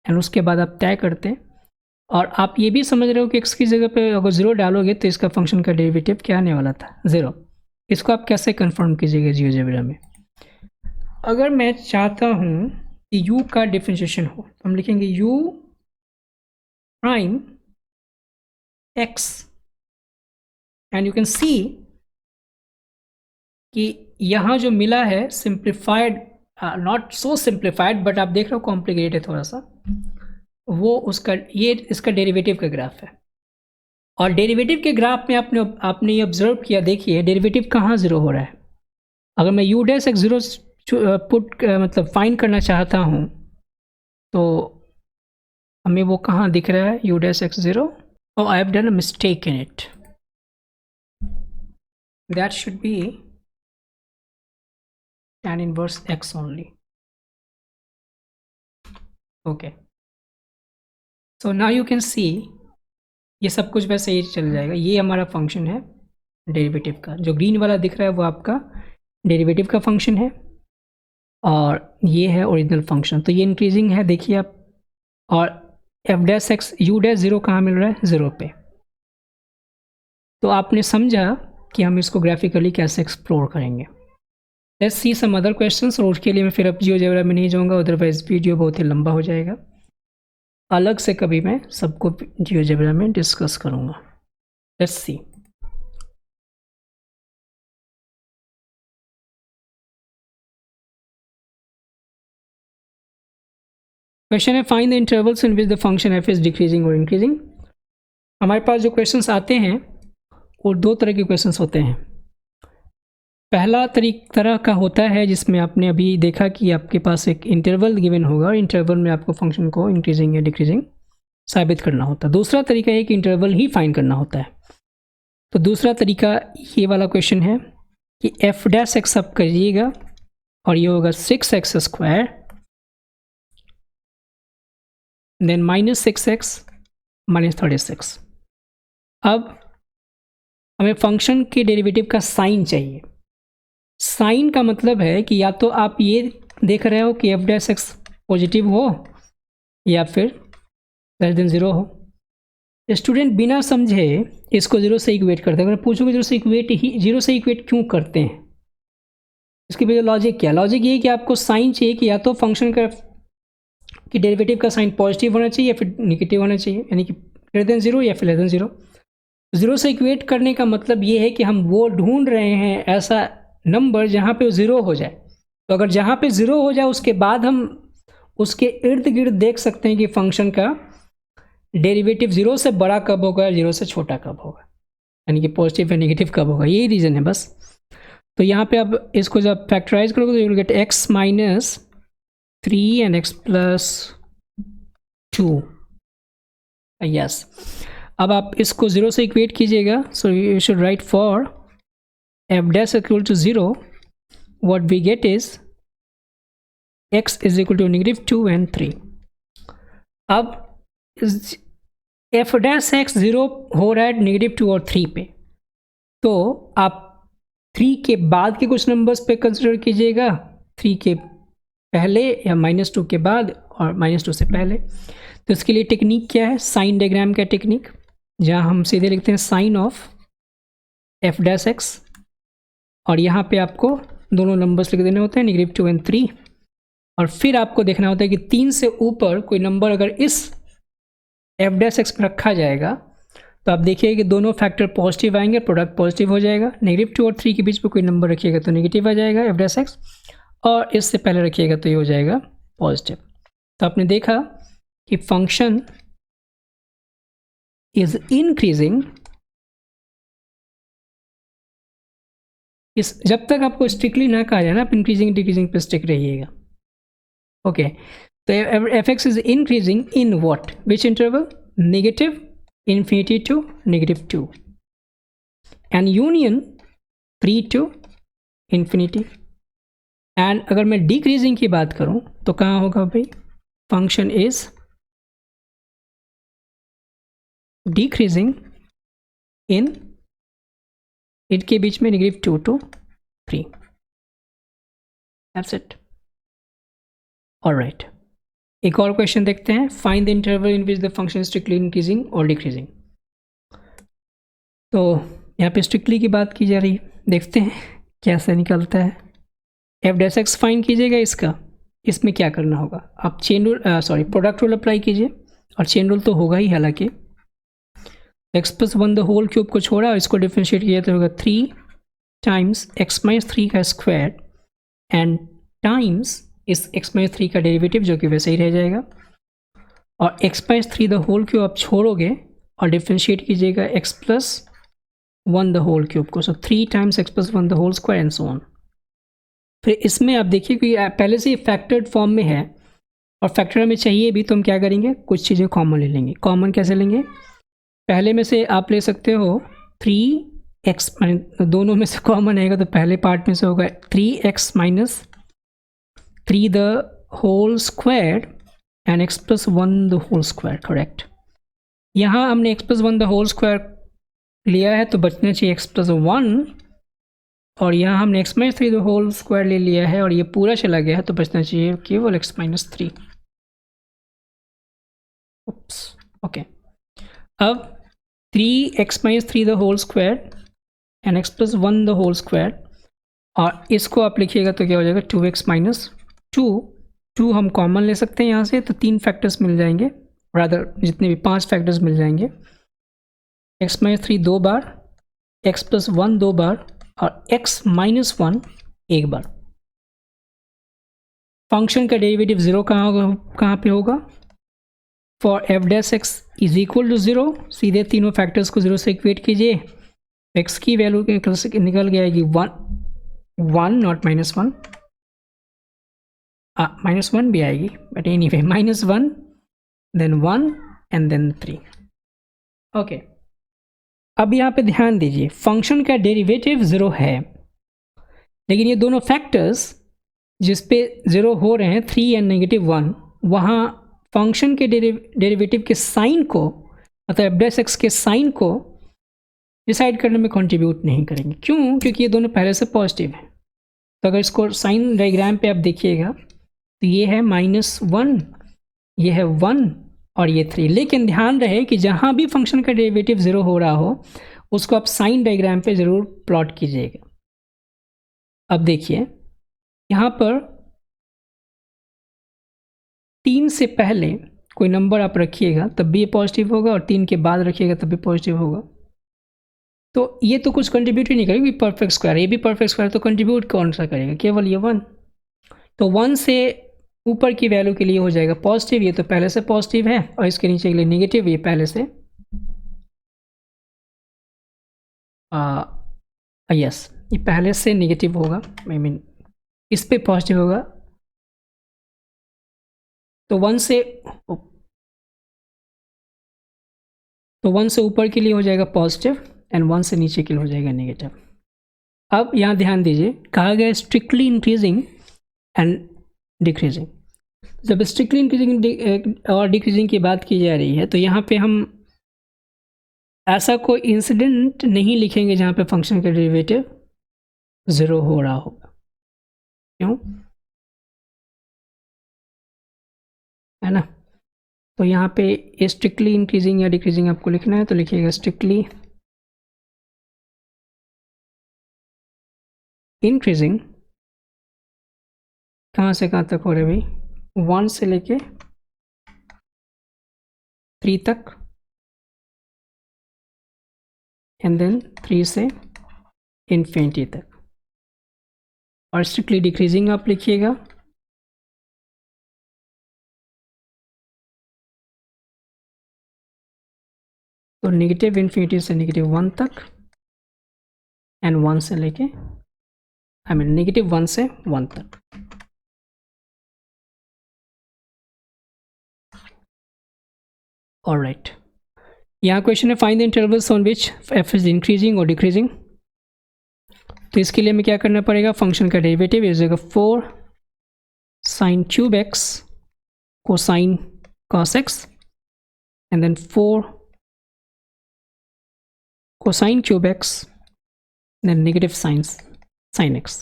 एंड उसके बाद आप तय करते। और आप ये भी समझ रहे हो कि x की जगह पे अगर 0 डालोगे तो इसका फंक्शन का डेरिवेटिव क्या आने वाला था, 0। इसको आप कैसे कंफर्म कीजिएगा जियोजेब्रा में। अगर मैं चाहता हूँ कि u का डिफ्रेंशिएशन हो तो हम लिखेंगे u prime x, and you can see कि यहाँ जो मिला है simplified, not so simplified but आप देख रहे हो कॉम्प्लिकेटेड है थोड़ा सा, वो उसका ये इसका डेरिवेटिव का ग्राफ है। और डेरिवेटिव के ग्राफ में आपने ये ऑब्जर्व किया, देखिए डेरिवेटिव कहाँ 0 हो रहा है। अगर मैं u'(x0) मतलब फाइंड करना चाहता हूँ तो हमें वो कहाँ दिख रहा है, u'(x0). Oh, I have done a mistake in it. That should be tan inverse x only. Okay. So now you can see ये सब कुछ वैसे ही चल जाएगा। ये हमारा फंक्शन है डेरिवेटिव का, जो ग्रीन वाला दिख रहा है वो आपका डेरिवेटिव का फंक्शन है, और ये है ओरिजिनल फंक्शन। तो ये इंक्रीजिंग है, देखिए आप। और f'(x) u'(0) कहाँ मिल रहा है, 0 पे। तो आपने समझा कि हम इसको ग्राफिकली कैसे एक्सप्लोर करेंगे। Let's see some other questions. और उसके लिए मैं फिर अब जियोजेब्रा में नहीं जाऊँगा, अदरवाइज वीडियो बहुत ही लंबा हो जाएगा। अलग से कभी मैं सबको जियोजेब्रा में डिस्कस करूँगा। Let's see. क्वेश्चन है find the intervals in which the function F is decreasing और इंक्रीजिंग। हमारे पास जो क्वेश्चंस आते हैं वो दो तरह के क्वेश्चंस होते हैं। पहला तरह का होता है जिसमें आपने अभी देखा कि आपके पास एक इंटरवल गिवन होगा और इंटरवल में आपको फंक्शन को इंक्रीजिंग या डिक्रीजिंग साबित करना होता है। दूसरा तरीका है कि इंटरवल ही फाइंड करना होता है। तो दूसरा तरीका ये वाला क्वेश्चन है कि f'(x) आप करिएगा और ये होगा 6x² देन -6x -36। अब हमें फंक्शन के डेरिवेटिव का साइन चाहिए। साइन का मतलब है कि या तो आप ये देख रहे हो कि f'(x) पॉजिटिव हो या फिर <0 हो। स्टूडेंट बिना समझे इसको 0 से इक्वेट करते हैं। अगर पूछोगे 0 से इक्वेट क्यों करते हैं, इसके पीछे लॉजिक क्या? लॉजिक ये है कि आपको साइन चाहिए कि या तो फंक्शन का कि डेरिवेटिव का साइन पॉजिटिव होना चाहिए या फिर नेगेटिव होना चाहिए, यानी कि <0 या फिर <0। 0 से इक्वेट करने का मतलब ये है कि हम वो ढूंढ रहे हैं ऐसा नंबर जहाँ पे 0 हो जाए। तो अगर जहाँ पे 0 हो जाए उसके बाद हम उसके इर्द गिर्द देख सकते हैं कि फंक्शन का डेरिवेटिव 0 से बड़ा कब होगा, 0 से छोटा कब होगा, यानी कि पॉजिटिव या नेगेटिव कब होगा। यही रीज़न है बस। तो यहाँ पे अब इसको जब फैक्टराइज करोगे तो you will get x - 3 and x + 2 yes. अब आप इसको 0 से इक्वेट कीजिएगा, so you should write for f dash equal to 0, what we get is x is equal to -2 and 3। अब एफ डैश एक्स 0 हो रहा है -2 और 3 पे, तो आप 3 के बाद के कुछ नंबर्स पे कंसिडर कीजिएगा, 3 के पहले या -2 के बाद और -2 से पहले। तो इसके लिए टेक्निक क्या है, साइन डायग्राम का टेक्निक, जहाँ हम सीधे लिखते हैं sine of f dash x, और यहाँ पे आपको दोनों नंबर्स लिख देने होते हैं -2 and 3, और फिर आपको देखना होता है कि 3 से ऊपर कोई नंबर अगर इस एफ डैश एक्स में रखा जाएगा तो आप देखिए कि दोनों फैक्टर पॉजिटिव आएंगे, प्रोडक्ट पॉजिटिव हो जाएगा। -2 और 3 के बीच में कोई नंबर रखिएगा तो नेगेटिव आ जाएगा एफ डैश एक्स, और इससे पहले रखिएगा तो ये हो जाएगा पॉजिटिव। तो आपने देखा कि फंक्शन इज इंक्रीजिंग, इस जब तक आपको स्ट्रिक्टली ना कहा जाए ना, आप इंक्रीजिंग डिक्रीजिंग पे स्टिक रहिएगा। ओके, तो F x is increasing in what, which interval, negative infinity to -2 and union 3 to infinity। And अगर मैं डिक्रीजिंग की बात करूं तो कहाँ होगा भाई, फंक्शन इज डिक्रीजिंग इन, इनके बीच में -2 to 3। That's it. ऑलराइट, एक और क्वेश्चन देखते हैं, find the interval in which the function strictly increasing और डिक्रीजिंग। तो यहाँ पे स्ट्रिक्टली की बात की जा रही है, देखते हैं कैसे निकलता है। एफ डैश एक्स फाइंड कीजिएगा इसका, इसमें क्या करना होगा, आप chain rule product rule apply कीजिए, और चेन रूल तो होगा ही, हालांकि x+1 द होल क्यूब को छोड़ा और इसको डिफ्रेंशिएट किया तो होगा 3 टाइम्स x-3 का स्क्वायर एंड टाइम्स इस x-3 का डेरिवेटिव जो कि वैसे ही रह जाएगा, और x-3 द होल क्यूब आप छोड़ोगे और डिफ्रेंशिएट कीजिएगा x+1 द होल क्यूब को, so 3 times x+1 the whole square and so on. फिर इसमें आप देखिए कि पहले से फैक्टर्ड फॉर्म में है और फैक्टर हमें चाहिए भी, तो हम क्या करेंगे, कुछ चीज़ें कॉमन ले लेंगे। कॉमन कैसे लेंगे, पहले में से आप ले सकते हो 3x, दोनों में से कॉमन आएगा तो पहले पार्ट में से होगा 3x minus 3 the whole square and x+1 the whole square, correct. यहाँ हमने x+1 द होल स्क्वायर लिया है तो बचना चाहिए x+1, और यहाँ हमने x-3 द होल स्क्वायर ले लिया है और ये पूरा चला गया है तो बचना चाहिए केवल x-3। ओके, अब 3x-3 the whole square and x+1 the whole square, और इसको आप लिखिएगा तो क्या हो जाएगा 2x-2 हम कॉमन ले सकते हैं यहाँ से, तो 3 फैक्टर्स मिल जाएंगे, रादर जितने भी 5 फैक्टर्स मिल जाएंगे। x-3 2 बार, x+1 2 बार और x-1 एक बार। फंक्शन का डेरिवेटिव 0 कहाँ पे होगा, for f dash x is equal to 0, सीधे तीनों फैक्टर्स को 0 से इक्वेट कीजिए, x की वैल्यू निकल के आएगी 1 नॉट -1, -1 भी आएगी but anyway, -1 then 1 and then 3। Okay, अब यहाँ पे ध्यान दीजिए, फंक्शन का डेरिवेटिव 0 है, लेकिन ये दोनों फैक्टर्स जिस पे 0 हो रहे हैं 3 एंड -1, वहाँ फंक्शन के डेरिवेटिव के साइन को, मतलब एफ डैश एक्स के साइन को डिसाइड करने में कंट्रीब्यूट नहीं करेंगे। क्यों, क्योंकि ये दोनों पहले से पॉजिटिव हैं। तो अगर इसको साइन डायग्राम पे आप देखिएगा तो ये है -1, ये है 1 और ये 3, लेकिन ध्यान रहे कि जहाँ भी फंक्शन का डेरिवेटिव 0 हो रहा हो उसको आप साइन डायग्राम पे ज़रूर प्लॉट कीजिएगा। अब देखिए यहाँ पर 3 से पहले कोई नंबर आप रखिएगा तब भी ये पॉजिटिव होगा, और 3 के बाद रखिएगा तब भी पॉजिटिव होगा। तो ये तो कुछ कंट्रीब्यूट ही नहीं करेगी, परफेक्ट स्क्वायर, ये भी परफेक्ट स्क्वायर, तो कंट्रीब्यूट कौन सा करेगा, केवल ये 1। तो 1 से ऊपर की वैल्यू के लिए हो जाएगा पॉजिटिव, ये तो पहले से पॉजिटिव है, और इसके नीचे के लिए नेगेटिव, ये पहले से यस, ये पहले से नेगेटिव होगा, आई मीन इस पे पॉजिटिव होगा। तो 1 से तो 1 से ऊपर के लिए हो जाएगा पॉजिटिव एंड 1 से नीचे के लिए हो जाएगा नेगेटिव। अब यहाँ ध्यान दीजिए, कहा गया स्ट्रिक्टली इंक्रीजिंग एंड डिक्रीजिंग। जब स्ट्रिक्टली इंक्रीजिंग और डिक्रीजिंग की बात की जा रही है तो यहाँ पे हम ऐसा कोई इंसिडेंट नहीं लिखेंगे जहाँ पे फंक्शन का डेरिवेटिव 0 हो रहा होगा। क्यों? है ना? तो यहाँ पे स्ट्रिक्टली इंक्रीजिंग या डिक्रीजिंग आपको लिखना है तो लिखिएगा स्ट्रिक्टली इंक्रीजिंग। कहाँ से कहाँ तक हो रहे भाई? 1 से लेके 3 तक एंड देन 3 से इन्फिनिटी तक। और स्ट्रिक्टली डिक्रीजिंग आप लिखिएगा तो नेगेटिव इन्फिनिटी से नेगेटिव 1 तक एंड 1 से लेके नेगेटिव 1 से 1 तक। ऑलराइट, यहाँ क्वेश्चन है find the intervals on which f is increasing और डिक्रीजिंग। तो इसके लिए हमें क्या करना पड़ेगा? फंक्शन का derivative is 4 sine cube x cosine cos x and then 4 cosine cube x then negative sine x.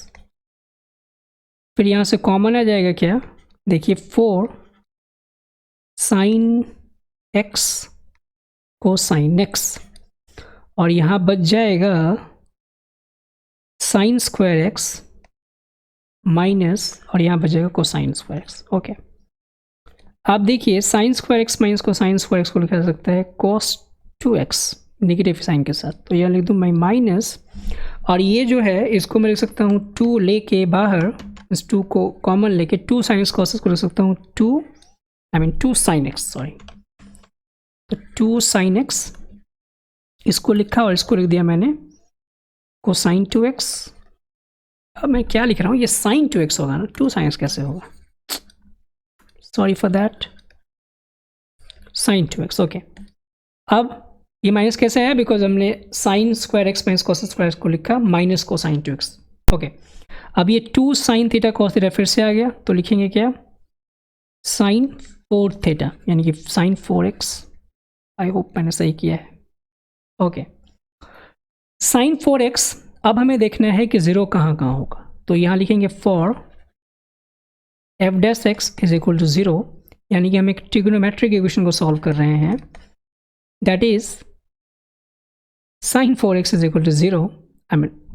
फिर यहाँ से कॉमन आ जाएगा क्या? देखिए 4 साइन एक्स कोसाइन एक्स और यहाँ बच जाएगा साइन स्क्वायर एक्स माइनस और यहाँ बच जाएगा कोसाइन स्क्वायर एक्स। ओके, आप देखिए sign square x minus cosine square x को लिखा जा सकता है cos 2x नेगेटिव साइन के साथ। तो यहाँ लिख दूँ मैं माइनस और ये जो है इसको मैं लिख सकता हूँ 2 लेके बाहर, इस 2 को कॉमन लेके 2 साइन एक्स कॉस को लिख सकता हूँ 2 साइन एक्स, सॉरी, तो 2 साइन एक्स इसको लिखा और इसको लिख दिया मैंने कोसाइन 2x। अब मैं क्या लिख रहा हूँ? ये साइन 2x होगा ना, 2 साइन एक्स कैसे होगा? Sorry for that, sine 2x। Okay, अब ये माइनस कैसे है? बिकॉज हमने sine square x minus cos square को लिखा माइनस कोसाइन 2x। ओके, अब ये 2 साइन थीटा कॉस थीटा फिर से आ गया तो लिखेंगे क्या? साइन 4 थीटा यानी कि साइन 4x। आई होप मैंने सही किया है। Okay, sine 4x। अब हमें देखना है कि 0 कहाँ कहाँ होगा, तो यहाँ लिखेंगे for f dash x is equal to 0, यानी कि हम एक ट्रिग्नोमेट्रिक इक्वेशन को सॉल्व कर रहे हैं, that is sine 4x is equal to 0।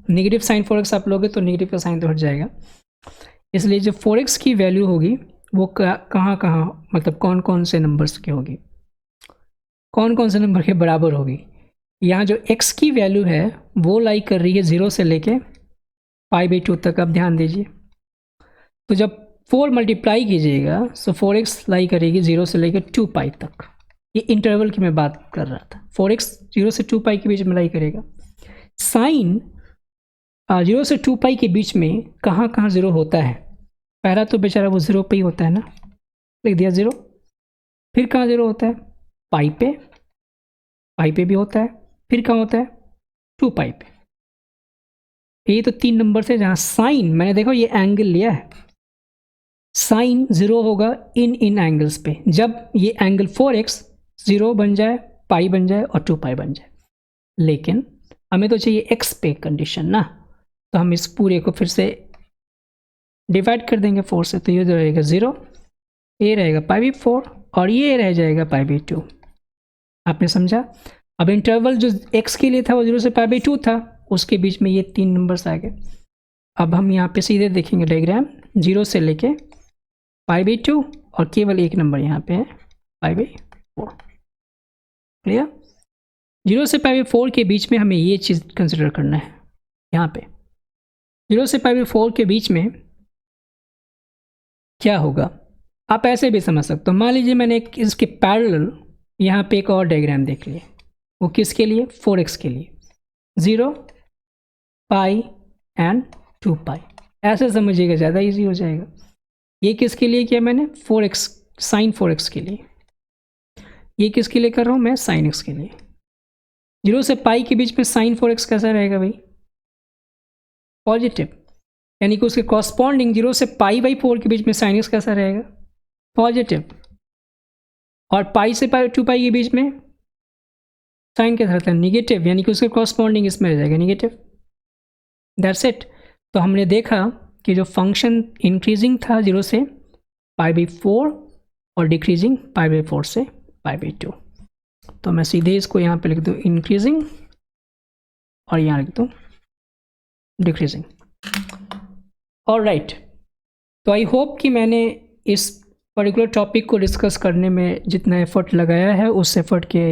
Negative sine 4x आप लोगे तो नेगेटिव का साइन तो हट जाएगा, इसलिए जो 4x की वैल्यू होगी वो कहाँ कहाँ, मतलब कौन कौन से नंबर्स की होगी, कौन कौन से नंबर के बराबर होगी। यहाँ जो x की वैल्यू है वो लाई कर रही है 0 से लेके π/2 तक। आप ध्यान दीजिए, तो जब 4 मल्टीप्लाई कीजिएगा तो 4x लाई करेगी 0 से लेके 2π तक। ये इंटरवल की मैं बात कर रहा था, 4x 0 से 2π के बीच में लाई करेगा। साइन 0 से 2π के बीच में कहाँ कहाँ 0 होता है? पहला तो बेचारा वो 0 पे ही होता है ना, लिख दिया 0। फिर कहाँ 0 होता है? पाई पे भी होता है। फिर कहाँ होता है? 2π पे। ये तो 3 नंबर से जहाँ साइन, मैंने देखो ये एंगल लिया है, साइन 0 होगा इन एंगल्स पे, जब ये एंगल 4x 0 बन जाए, पाई बन जाए और 2π बन जाए। लेकिन हमें तो चाहिए x पे कंडीशन ना, तो हम इस पूरे को फिर से डिवाइड कर देंगे 4 से, तो ये जो रहेगा 0, ये रहेगा π/4 और ये रह जाएगा π/2। आपने समझा? अब इंटरवल जो x के लिए था वो 0 से π/2 था, उसके बीच में ये 3 नंबर्स आ गए। अब हम यहाँ पे सीधे देखेंगे डायग्राम, 0 से लेके π/2 और केवल एक नंबर यहाँ पे है π/4। क्लियर? 0 से π/4 के बीच में हमें ये चीज़ कंसिडर करना है। यहाँ पे 0 से π/4 के बीच में क्या होगा, आप ऐसे भी समझ सकते हो। मान लीजिए मैंने इसके पैरेलल यहाँ पे एक और डायग्राम देख लिया, वो किसके लिए? 4x के लिए, 0 पाई एंड 2π। ऐसे समझिएगा, ज़्यादा इजी हो जाएगा। ये किसके लिए किया मैंने? 4x, साइन 4x के लिए। ये किसके लिए कर रहा हूँ मैं? साइन x के लिए। 0 से पाई के बीच में साइन 4x कैसा रहेगा भाई? पॉजिटिव, यानी कि उसके कॉरस्पॉन्डिंग 0 से पाई/4 के बीच में साइन x कैसा रहेगा? पॉजिटिव। और पाई से 2 पाई के बीच में साइन कैसा रहता है? निगेटिव, यानी कि उसके कॉरस्पॉन्डिंग इसमें रह जाएगा निगेटिव। That's it. तो हमने देखा कि जो फंक्शन इंक्रीजिंग था 0 से पाई/4 और डिक्रीजिंग पाई/4 से पाई/2। तो मैं सीधे इसको यहाँ पे लिख दूँ इंक्रीजिंग और यहाँ लिख दूँ डिक्रीजिंग। ऑलराइट, तो आई होप कि मैंने इस पर्टिकुलर टॉपिक को डिस्कस करने में जितना एफर्ट लगाया है उस एफर्ट के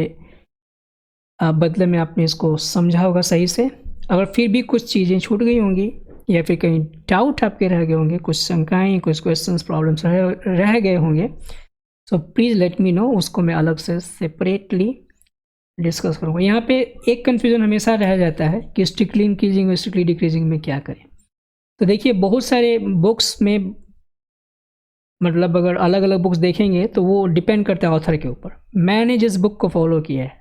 बदले में आपने इसको समझा होगा सही से। अगर फिर भी कुछ चीज़ें छूट गई होंगी या फिर कहीं डाउट आपके रह गए होंगे, कुछ शंकाएँ, कुछ क्वेश्चंस, प्रॉब्लम्स रह गए होंगे, so please let me know, उसको मैं अलग से सेपरेटली डिस्कस करूँगा। यहाँ पे एक कन्फ्यूज़न हमेशा रह जाता है कि स्ट्रिक्टली इंक्रीजिंग और स्ट्रिक्टली डिक्रीजिंग में क्या करें। तो देखिए बहुत सारे बुक्स में, मतलब अगर अलग अलग बुक्स देखेंगे तो वो डिपेंड करता है ऑथर के ऊपर। मैंने जिस बुक को फॉलो किया है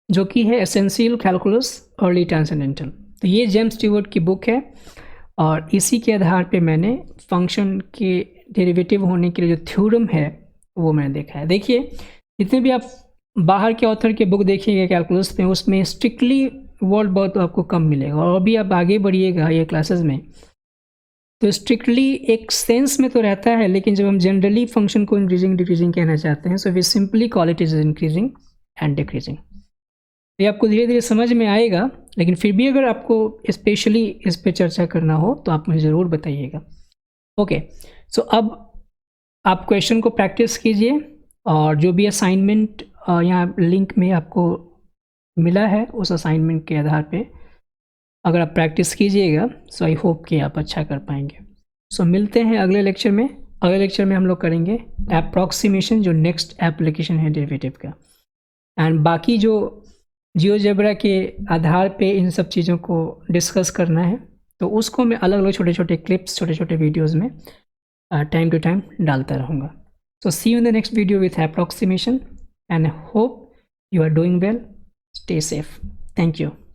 जो कि है एसेंशियल कैलकुलस अर्ली ट्रांसेंडेंटल, तो ये जेम्स स्टीवर्ट की बुक है और इसी के आधार पे मैंने फंक्शन के डेरिवेटिव होने के लिए जो थ्योरम है वो मैंने देखा है। देखिए जितने भी आप बाहर के ऑथर के बुक देखिएगा कैलकुलस में, उसमें स्ट्रिक्टली वर्ड बहुत आपको कम मिलेगा। और अभी आप आगे बढ़िएगा ये क्लासेस में तो स्ट्रिक्टली एक सेंस में तो रहता है, लेकिन जब हम जनरली फंक्शन को इंक्रीजिंग डिक्रीजिंग कहना चाहते हैं, so we simply call it is increasing and decreasing. ये आपको धीरे धीरे समझ में आएगा, लेकिन फिर भी अगर आपको स्पेशली इस पे चर्चा करना हो तो आप मुझे ज़रूर बताइएगा। ओके, सो अब आप क्वेश्चन को प्रैक्टिस कीजिए और जो भी असाइनमेंट यहाँ लिंक में आपको मिला है उस असाइनमेंट के आधार पे अगर आप प्रैक्टिस कीजिएगा सो आई होप कि आप अच्छा कर पाएंगे। सो मिलते हैं अगले लेक्चर में। अगले लेक्चर में हम लोग करेंगे अप्रॉक्सीमेशन, जो नेक्स्ट एप्लीकेशन है डेरिवेटिव का, एंड बाकी जो जियोजेब्रा के आधार पे इन सब चीज़ों को डिस्कस करना है तो उसको मैं अलग अलग छोटे छोटे क्लिप्स, छोटे छोटे वीडियोज़ में टाइम टू टाइम डालता रहूँगा। So see you in the next video with approximation and hope you are doing well. Stay safe. Thank you.